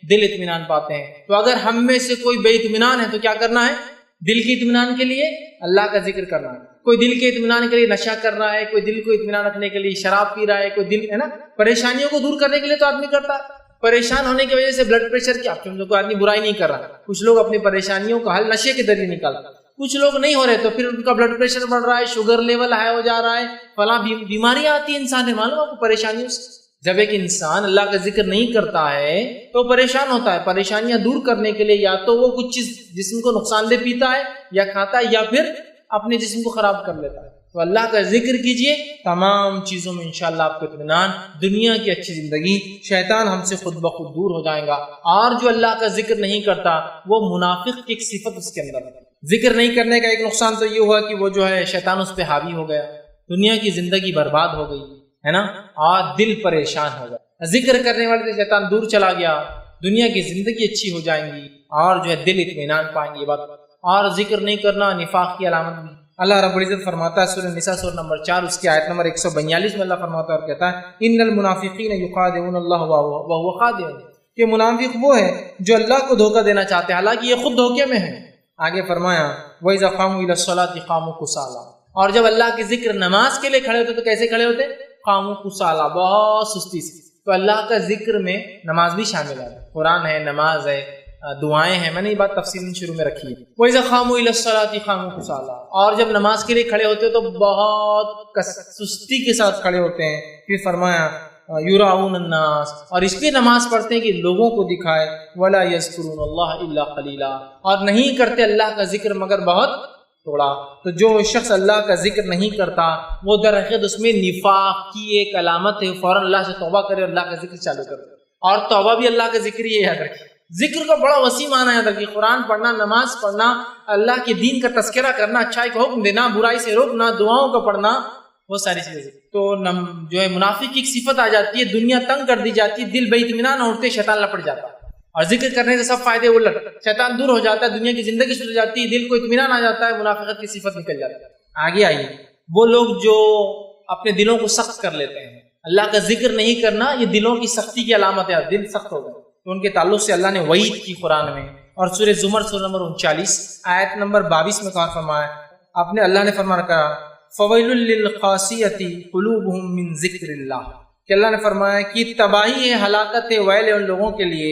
دل اطمینان پاتے ہیں۔ تو اگر ہم میں سے کوئی بے اطمینان ہے تو کیا کرنا ہے؟ دل کے اطمینان کے لیے اللہ کا ذکر کرنا ہے۔ کوئی دل کے اطمینان کے لیے نشہ کر رہا ہے، کوئی دل کو اطمینان رکھنے کے لیے شراب پی رہا ہے، کوئی دل ہے نا پریشانیوں کو دور کرنے کے لیے تو آدمی کرتا ہے۔ پریشان ہونے کی وجہ سے بلڈ پریشر کی آپ کوئی آدمی برائی نہیں کر رہا، کچھ لوگ اپنی پریشانیوں کا حل نشے کے ذریعے نکالتا، کچھ لوگ نہیں ہو رہے تو پھر ان کا بلڈ پریشر بڑھ رہا ہے، شوگر لیول ہائی ہو جا رہا ہے، فلاں بیماریاں آتی ہیں انسان ہے، معلوم آپ کو پریشانیوں سے۔ جب ایک انسان اللہ کا ذکر نہیں کرتا ہے تو پریشان ہوتا ہے، پریشانیاں دور کرنے کے لیے یا تو وہ کچھ چیز جسم کو نقصان دہ پیتا ہے یا کھاتا ہے یا پھر اپنے جسم کو خراب کر لیتا ہے۔ تو اللہ کا ذکر کیجئے، تمام چیزوں میں انشاءاللہ آپ کو اطمینان، دنیا کی اچھی زندگی، شیطان ہم سے خود بخود دور ہو جائے گا۔ اور جو اللہ کا ذکر نہیں کرتا وہ منافق کی ایک صفت اس کے اندر ہے۔ ذکر نہیں کرنے کا ایک نقصان تو یہ ہوا کہ وہ جو ہے شیطان اس پہ حاوی ہو گیا، دنیا کی زندگی برباد ہو گئی ہے نا، اور دل پریشان ہو گیا۔ ذکر کرنے والے سے شیطان دور چلا گیا، دنیا کی زندگی اچھی ہو جائیں گی اور جو ہے دل اطمینان پائیں گے۔ بات اور ذکر نہیں کرنا نفاق کی علامت بھی۔ اللہ رب العزت فرماتا ہے سورہ نساء سورہ نمبر 4 اس کی آیت نمبر 142 میں اللہ فرماتا ہے اور کہتا ہے ان المنافقین یخادعون اللہ وهو خادعهم، کہ منافق وہ ہے جو اللہ کو دھوکہ دینا چاہتے ہیں حالانکہ یہ خود دھوکے میں ہے۔ آگے فرمایا وَإِذَا قَامُوا إِلَى الصَّلَاةِ قَامُوا كُسَالَىٰ، اور جب اللہ کے ذکر نماز کے لیے کھڑے ہوتے تو کیسے کھڑے ہوتے؟ قاموا كُسَالَىٰ، بہت سستی سے۔ تو اللہ کا ذکر میں نماز بھی شامل ہے، قرآن ہے، نماز ہے، دعائیں ہیں، میں نے یہ بات تفصیل شروع میں رکھی ہے۔ وَإِذَا قَامُوا إِلَى الصَّلَاةِ قَامُوا كُسَالَىٰ، اور جب نماز کے لیے کھڑے ہوتے تو بہت سستی کے ساتھ کھڑے ہوتے ہیں۔ پھر فرمایا یراؤن الناس، اور اس لیے نماز پڑھتے ہیں کہ لوگوں کو دکھائے، ولا یذکرون اللہ الا قلیلا، اور نہیں کرتے اللہ کا ذکر مگر بہت تھوڑا۔ تو جو شخص اللہ کا ذکر نہیں کرتا وہ در حقیقت اس میں نفاق کی ایک علامت ہے، فوراً اللہ سے توبہ کرے اور اللہ کا ذکر چالو کرے، اور توبہ بھی اللہ کا ذکر ہی یاد رکھے۔ ذکر کا بڑا وسیع معنی یاد رکھیے، قرآن پڑھنا، نماز پڑھنا، اللہ کے دین کا تذکرہ کرنا، اچھائی کا حکم دینا، برائی سے روکنا، دعاؤں کا پڑھنا، وہ ساری چیزیں۔ تو جو ہے منافق کی ایک صفت آ جاتی ہے، دنیا تنگ کر دی جاتی ہے، دل بے اطمینان ہوتے، شیطان لپٹ جاتا ہے، اور ذکر کرنے سے سب فائدے الٹ، شیطان دور ہو جاتا ہے، دنیا کی زندگی شروع ہو جاتی ہے، دل کو اطمینان آ جاتا ہے، منافقت کی صفت نکل جاتی ہے۔ آگے آئیے، وہ لوگ جو اپنے دلوں کو سخت کر لیتے ہیں، اللہ کا ذکر نہیں کرنا یہ دلوں کی سختی کی علامت ہے، دل سخت ہو گئے، تو ان کے تعلق سے اللہ نے وعید کی قرآن میں، اور سورہ زمر سورہ نمبر 39 آیت نمبر 22 میں کہا فرمایا، اپنے اللہ نے فرمایا کہا فویل للقاسیۃ قلوبہم من ذکر اللہ، کہ اللہ نے فرمایا کہ تباہی ہے، ہلاکت ہے، ویل ہے ان لوگوں کے لیے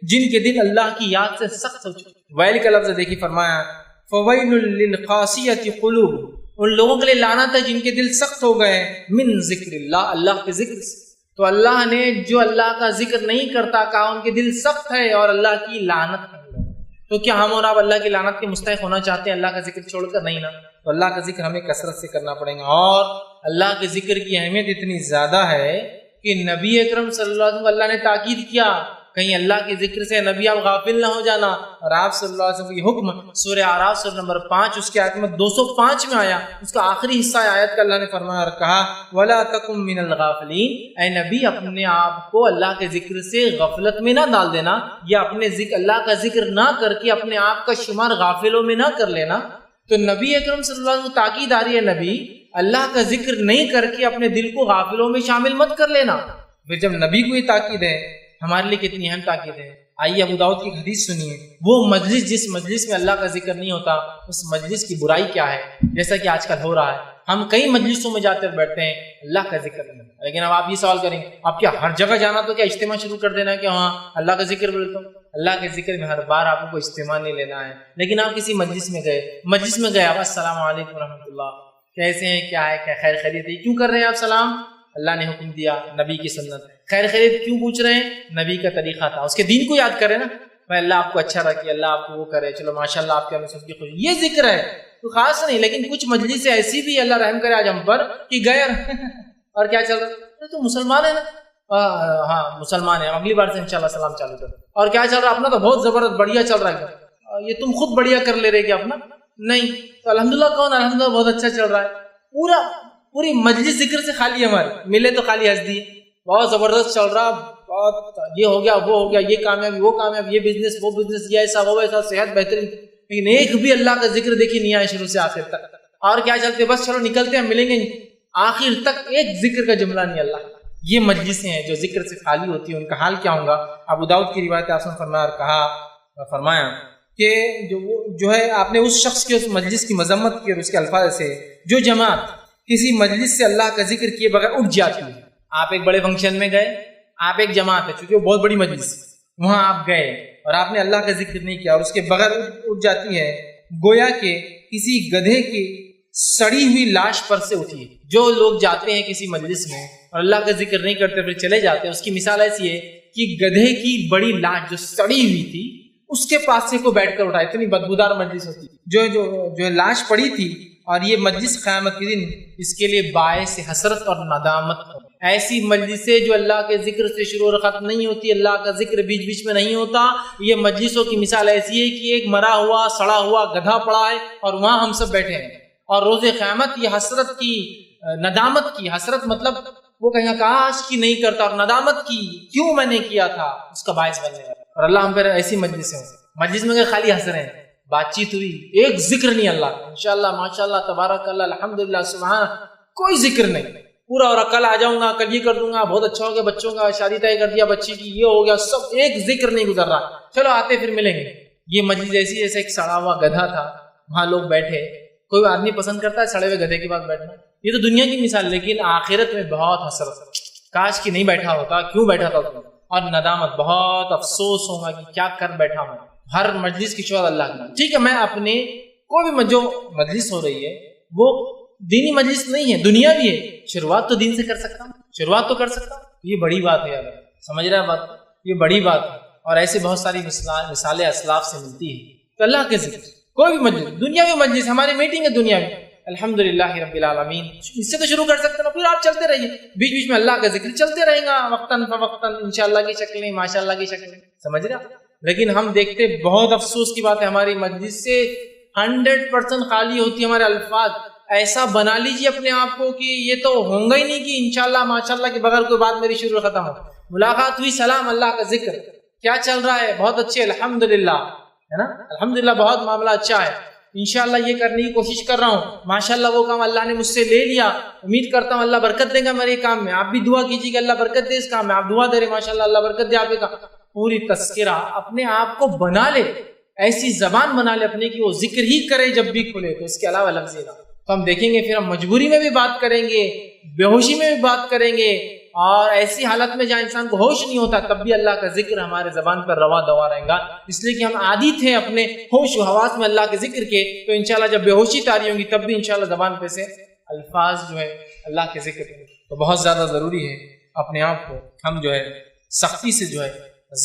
جن کے دل اللہ کی یاد سے سخت ہو چکے۔ ویل کا لفظ دیکھیے، فرمایا فویل للقاسیۃ قلوب، ان لوگوں کے لیے لعنت ہے جن کے دل سخت ہو گئے من ذکر اللہ، اللہ کے ذکر سے۔ تو اللہ نے جو اللہ کا ذکر نہیں کرتا کہا ان کے دل سخت ہے اور اللہ کی لعنت ہے۔ تو کیا ہم اور آپ اللہ کی لعنت کے مستحق ہونا چاہتے ہیں اللہ کا ذکر چھوڑ کر؟ نہیں نا، تو اللہ کا ذکر ہمیں کثرت سے کرنا پڑے گا۔ اور اللہ کے ذکر کی اہمیت اتنی زیادہ ہے کہ نبی اکرم صلی اللہ علیہ وسلم اللہ نے تاکید کیا کہیں اللہ کے ذکر سے نبی آپ غافل نہ ہو جانا، اور آپ صلی اللہ علیہ وسلم کی حکم سورہ اعراف سورہ نمبر 5 اس کی آیت نمبر 205 میں آیا، اس کا آخری حصہ آیت کا اللہ نے فرمایا اور کہا وَلَا تَكُن مِّنَ الْغَافِلِينَ، اے نبی اپنے آپ کو اللہ کے ذکر سے غفلت میں نہ ڈال دینا، یا اپنے ذکر اللہ کا ذکر نہ کر کے اپنے آپ کا شمار غافلوں میں نہ کر لینا۔ تو نبی اکرم صلی اللہ علیہ وسلم کو تاکید آ رہی ہے، نبی اللہ کا ذکر نہیں کر کے اپنے دل کو غافلوں میں شامل مت کر لینا۔ پھر جب نبی کو یہ تاکید ہے، ہمارے لیے کتنی اہم تاکید ہے۔ آئیے ابو داؤد کی حدیث سنیے، وہ مجلس جس مجلس میں اللہ کا ذکر نہیں ہوتا اس مجلس کی برائی کیا ہے، جیسا کہ آج کل ہو رہا ہے۔ ہم کئی مجلسوں میں جاتے بیٹھتے ہیں، اللہ کا ذکر نہیں ہوتا، لیکن اب آپ یہ سوال کریں اب کیا ہر جگہ جانا تو کیا اجتماع شروع کر دینا ہے کہ ہاں اللہ کا ذکر بولتا ہوں؟ اللہ کے ذکر میں ہر بار آپ کو اجتماع نہیں لینا ہے، لیکن آپ کسی مجلس میں گئے آپ السلام علیکم ورحمۃ اللہ، کیسے ہیں، کیا ہے، کیا خیر خیریت ہے، کیوں کر رہے ہیں آپ سلام؟ اللہ نے حکم دیا، نبی کی سنت۔ خیر خیریت کیوں پوچھ رہے ہیں؟ نبی کا طریقہ تھا، اس کے دین کو یاد کرے نا، میں اللہ آپ کو اچھا رکھے، اللہ آپ کو وہ کرے، چلو ماشاءاللہ آپ کے ہمیں سب کی خوشی، یہ ذکر ہے تو خاص نہیں۔ لیکن کچھ مجلس ایسی بھی اللہ رحم کرے آج ہم پر کہ گئے اور کیا چل رہا ہے، تو مسلمان ہے نا، ہاں مسلمان ہے، اگلی بار سے انشاءاللہ سلام چالو کرو۔ اور کیا چل رہا ہے اپنا تو بہت زبردست بڑھیا چل رہا ہے، یہ تم خود بڑھیا کر لے رہے کہ اپنا نہیں، تو الحمدللہ کون؟ الحمدللہ بہت اچھا چل رہا ہے، پوری مجلس ذکر سے خالی، ہماری ملے تو خالی ہنس دی، بہت زبردست چل رہا، بہت یہ ہو گیا وہ ہو گیا، یہ کامیابی وہ کامیاب، یہ بزنس وہ بزنس، یہ ایسا وہ ایسا، صحت بہترین، لیکن ایک بھی اللہ کا ذکر دیکھیے نہیں آیا شروع سے آخر تک۔ اور کیا چلتے بس چلو نکلتے ہیں ملیں گے، آخر تک ایک ذکر کا جملہ نہیں اللہ۔ یہ مجلسیں ہیں جو ذکر سے خالی ہوتی ہیں، ان کا حال کیا ہوگا؟ ابو داؤد کی روایت آپ نے فرمایا کہ جو ہے آپ نے اس شخص کے اس مجلس کی مذمت کی اور اس کے الفاظ سے، جو جماعت کسی مجلس سے اللہ کا ذکر کیے بغیر اٹھ جاتی ہے۔ آپ ایک بڑے فنکشن میں گئے، آپ ایک جماعت ہے چونکہ وہ بہت بڑی مجلس، وہاں آپ گئے اور آپ نے اللہ کا ذکر نہیں کیا اور اس کے بغیر اٹھ جاتی ہے، گویا کہ کسی گدھے کی سڑی ہوئی لاش پر سے اٹھی ہے۔ جو لوگ جاتے ہیں کسی مجلس میں اور اللہ کا ذکر نہیں کرتے پھر چلے جاتے ہیں، اس کی مثال ایسی ہے کہ گدھے کی بڑی لاش جو سڑی ہوئی تھی اس کے پاس سے کو بیٹھ کر اٹھا، اتنی بدبودار مجلس ہوتی جو لاش پڑی تھی۔ اور یہ مجلس قیامت کے دن اس کے لیے باعث حسرت اور ندامت ہو۔ ایسی مجلسیں جو اللہ کے ذکر سے شروع اور ختم نہیں ہوتی، اللہ کا ذکر بیچ بیچ میں نہیں ہوتا، یہ مجلسوں کی مثال ایسی ہے کہ ایک مرا ہوا سڑا ہوا گدھا پڑا ہے اور وہاں ہم سب بیٹھے ہیں، اور روز قیامت یہ حسرت کی، ندامت کی، حسرت مطلب وہ کہیں کاش کی نہیں کرتا، اور ندامت کی کیوں میں نے کیا تھا، اس کا باعث بننے والا۔ اور اللہ ہم پر ایسی مجلسیں مجلس میں خالی ہنس رہے ہیں، بات چیت ہوئی، ایک ذکر نہیں اللہ کا، انشاءاللہ ماشاءاللہ تبارک اللہ الحمدللہ سبحان، کوئی ذکر نہیں پورا، اور کل آ جاؤں گا، کل یہ کر دوں گا، بہت اچھا ہو گیا، بچوں کا شادی طے کر دیا بچی کی، یہ ہو گیا، سب ایک ذکر نہیں گزر رہا، چلو آتے پھر ملیں گے۔ یہ مجلس ایسی جیسے ایک سڑا ہوا گدھا تھا، وہاں لوگ بیٹھے، کوئی آدمی پسند کرتا ہے سڑے ہوئے گدھے کے پاس بیٹھنا، یہ تو دنیا کی مثال، لیکن آخرت میں بہت حسرت، کاش کی نہیں بیٹھا ہوتا، کیوں بیٹھا تھا، اور ندامت، بہت افسوس ہوگا کہ کیا کر بیٹھا ہوں۔ ہر مجلس کی شروعات اللہ کی، ٹھیک ہے، میں اپنے کوئی بھی جو مجلس ہو رہی ہے وہ دینی مجلس نہیں ہے، دنیا بھی ہے، شروعات تو دین سے کر سکتا ہوں، شروعات تو کر سکتا ہوں، یہ بڑی بات ہے، یار سمجھ رہے ہیں بات، یہ بڑی بات ہے۔ اور ایسے بہت ساری مثالیں اسلاف سے ملتی ہیں کہ اللہ کے ذکر کوئی بھی مجلس، دنیا میں مجلس، ہماری میٹنگ ہے دنیا میں، الحمدللہ رب العالمین، اس سے تو شروع کر سکتے ہیں، پھر آپ چلتے رہیے، بیچ بیچ میں اللہ کا ذکر چلتے رہے گا، وقتاً فوقتاً انشاءاللہ کی شکلیں، ماشاءاللہ کی شکلیں، سمجھ رہے ہیں۔ لیکن ہم دیکھتے، بہت افسوس کی بات ہے، ہماری مجلس سے 100% خالی ہوتی ہے، ہمارے الفاظ ایسا بنا لیجیے اپنے آپ کو کہ یہ تو ہوں گا ہی نہیں کہ انشاءاللہ ماشاءاللہ کے بغیر کوئی بات میری شروع ختم ہو، ملاقات ہوئی، سلام، اللہ کا ذکر، کیا چل رہا ہے، بہت اچھے، الحمدللہ، ہے نا، الحمدللہ بہت معاملہ اچھا ہے، انشاءاللہ یہ کرنے کی کوشش کر رہا ہوں، ماشاءاللہ وہ کام اللہ نے مجھ سے لے لیا، امید کرتا ہوں اللہ برکت دے گا میرے کام میں، آپ بھی دعا کیجیے کہ اللہ برکت دے اس کام میں، آپ دعا دے رہے ماشاءاللہ اللہ برکت دے آپ کا۔ پوری تذکرہ اپنے آپ کو بنا لے، ایسی زبان بنا لے اپنے کی وہ ذکر ہی کرے جب بھی کھلے، تو اس کے علاوہ لفظ نہ۔ تو ہم دیکھیں گے پھر ہم مجبوری میں بھی بات کریں گے، بے ہوشی میں بھی بات کریں گے، اور ایسی حالت میں جہاں انسان کو ہوش نہیں ہوتا تب بھی اللہ کا ذکر ہمارے زبان پر روا دوا رہے گا، اس لیے کہ ہم عادی تھے اپنے ہوش و حواس میں اللہ کے ذکر کے۔ تو انشاءاللہ جب بے ہوشی طاری ہوگی تب بھی انشاءاللہ زبان پہ سے الفاظ جو ہے اللہ کے ذکر کے، تو بہت زیادہ ضروری ہے اپنے آپ کو ہم جو ہے سختی سے جو ہے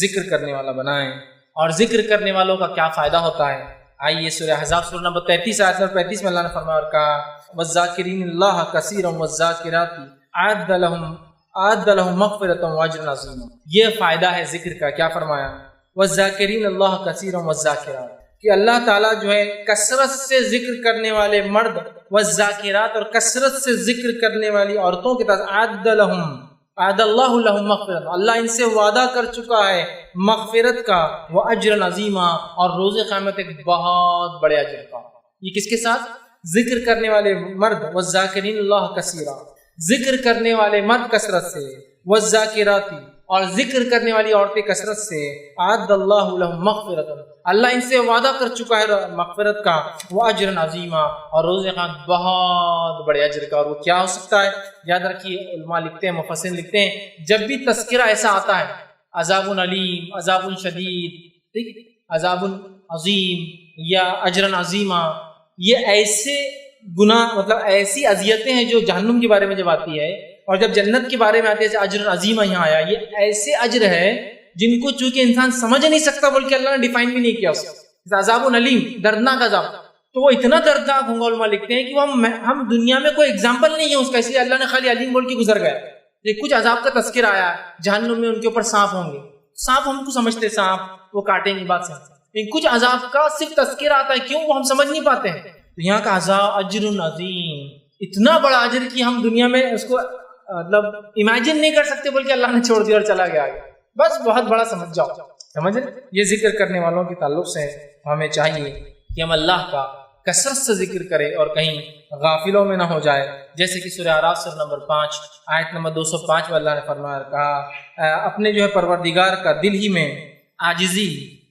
ذکر کرنے والا بنائیں۔ اور ذکر کرنے والوں کا کیا فائدہ ہوتا ہے، آئیے سورہ احزاب سورہ نمبر 33 آیت نمبر 35 میں اللہ نے فرمایا اور کہا وَالذَّاكِرِينَ اللَّهَ كَثِيرًا وَالذَّاكِرَاتِ أَعَدَّ لَهُم مَغْفِرَةً وَأَجْرًا عَظِيمًا۔ یہ فائدہ ہے ذکر کا، کیا فرمایا وَالذَّاكِرِينَ اللَّهَ كَثِيرًا وَالذَّاكِرَاتِ، کہ اللہ تعالیٰ جو ہے کثرت سے ذکر کرنے والے مرد والذاکرات اور کثرت سے ذکر کرنے والی عورتوں کے ساتھ اعد اللہ لہم مغفرت، اللہ ان سے وعدہ کر چکا ہے مغفرت کا، واجرا عظیما، اور روز قیامت ایک بہت بڑے اجر کا۔ یہ کس کے ساتھ؟ ذکر کرنے والے مرد والذاکرین اللہ کثیرا، ذکر کرنے والے مرد کثرت سے، والذاکراتی، اور ذکر کرنے والی عورتیں کثرت سے، اعد اللہ لہم مغفرت، اللہ ان سے وعدہ کر چکا ہے مغفرت کا، واجرا عظیما، اور روز قیامت بہت بڑے اجر کا۔ اور وہ کیا ہو سکتا ہے؟ یاد رکھیے، علماء لکھتے ہیں، مفسرین لکھتے ہیں، جب بھی تذکرہ ایسا آتا ہے عذاب علیم، عذاب شدید، ٹھیک، عذاب عظیم یا اجرا عظیما، یہ ایسے گناہ مطلب ایسی اذیتیں ہیں جو جہنم کے بارے میں جب آتی ہے، اور جب جنت کے بارے میں آتے ہیں اجر عظیمہ یہاں آیا، یہ ایسے اجر ہے جن کو چونکہ انسان سمجھ نہیں سکتا بلکہ اللہ نے ڈیفائن بھی نہیں کیا اسے۔ عذاب علیم، دردناک عذاب، تو وہ اتنا دردناک ہوں گا، علماء لکھتے ہیں کہ وہ ہم دنیا میں کوئی اگزامپل نہیں ہے اس کا، اس لیے اللہ نے خالی علیم بول کے گزر گیا۔ یہ کچھ عذاب کا تذکرہ آیا، جہنم میں ان کے اوپر سانپ ہوں گے، سانپ ہم کو سمجھتے سانپ وہ کاٹیں گے بات سے، لیکن کچھ عذاب کا صرف تذکرہ آتا ہے، کیوں؟ وہ ہم سمجھ نہیں پاتے ہیں۔ تو یہاں کا عذاب اجر عظیم، اتنا بڑا اجر کہ ہم دنیا میں اس کو مطلب امیجن نہیں کر سکتے، بلکہ اللہ نے چھوڑ دیا اور چلا گیا آگے، بس بہت بڑا سمجھ جاؤ، سمجھ رہے؟ یہ ذکر کرنے والوں کے تعلق سے ہمیں چاہیے کہ ہم اللہ کا کثرت سے ذکر کریں اور کہیں غافلوں میں نہ ہو جائے، جیسے کہ سورہ اعراف سورہ نمبر 5 آیت نمبر 205 میں اللہ نے فرمایا کہا اپنے جو ہے پروردگار کا دل ہی میں عاجزی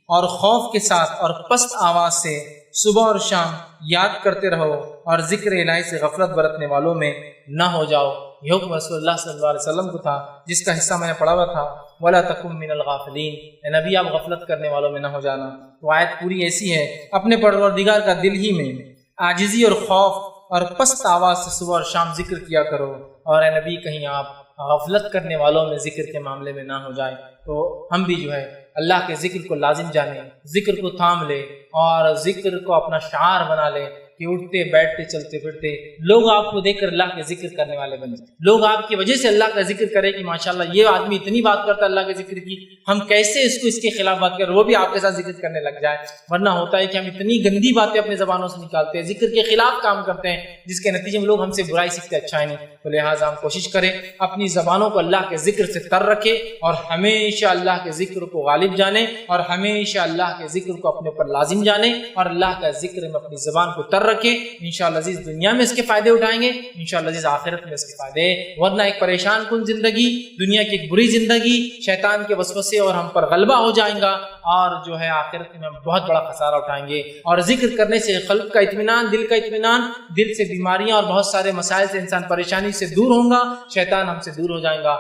اور خوف کے ساتھ اور پست آواز سے صبح اور شام یاد کرتے رہو، اور ذکر الہی سے غفلت برتنے والوں میں نہ ہو جاؤ۔ یہ حکم رسول اللہ صلی اللہ علیہ وسلم کو تھا، جس کا حصہ میں نے پڑھا ہوا تھا، وَلَا تَكُن مِّنَ الْغَافِلِينَ، اے نبی آپ غفلت کرنے والوں میں نہ ہو جانا۔ تو آیت پوری ایسی ہے، اپنے پروردگار کا دل ہی میں عاجزی اور خوف اور پست آواز سے صبح اور شام ذکر کیا کرو، اور اے نبی کہیں آپ غفلت کرنے والوں میں ذکر کے معاملے میں نہ ہو جائے۔ تو ہم بھی جو ہے اللہ کے ذکر کو لازم جانیں، ذکر کو تھام لے اور ذکر کو اپنا شعار بنا لے کہ اٹھتے بیٹھتے چلتے پھرتے لوگ آپ کو دیکھ کر اللہ کے ذکر کرنے والے بن جائیں، لوگ آپ کی وجہ سے اللہ کا ذکر کرے کہ ماشاءاللہ یہ آدمی اتنی بات کرتا ہے اللہ کے ذکر کی، ہم کیسے اس کو اس کے خلاف بات کریں، وہ بھی آپ کے ساتھ ذکر کرنے لگ جائے۔ ورنہ ہوتا ہے کہ ہم اتنی گندی باتیں اپنے زبانوں سے نکالتے ہیں، ذکر کے خلاف کام کرتے ہیں، جس کے نتیجے میں لوگ ہم سے برائی سیکھتے، اچھا ہی نہیں۔ تو لہٰذا ہم کوشش کریں اپنی زبانوں کو اللہ کے ذکر سے تر رکھے، اور ہمیشہ اللہ کے ذکر کو غالب جانے، اور ہمیشہ اللہ کے ذکر کو اپنے اوپر لازم جانے، اور اللہ کا ذکر میں اپنی زبان کو تر رکھے۔ انشاءاللہ عزیز دنیا میں اس کے فائدے اٹھائیں گے، انشاءاللہ عزیز آخرت میں اس کے فائدے، ورنہ ایک پریشان کن زندگی، دنیا کی ایک بری زندگی، شیطان کے وسوسے اور ہم پر غلبہ ہو جائیں گا، اور جو ہے آخرت میں ہم بہت بڑا خسارہ اٹھائیں گے۔ اور ذکر کرنے سے قلب کا اطمینان، دل کا اطمینان، دل سے بیماریاں اور بہت سارے مسائل سے انسان پریشانی سے دور ہوں گا، شیطان ہم سے دور ہو جائیں گا۔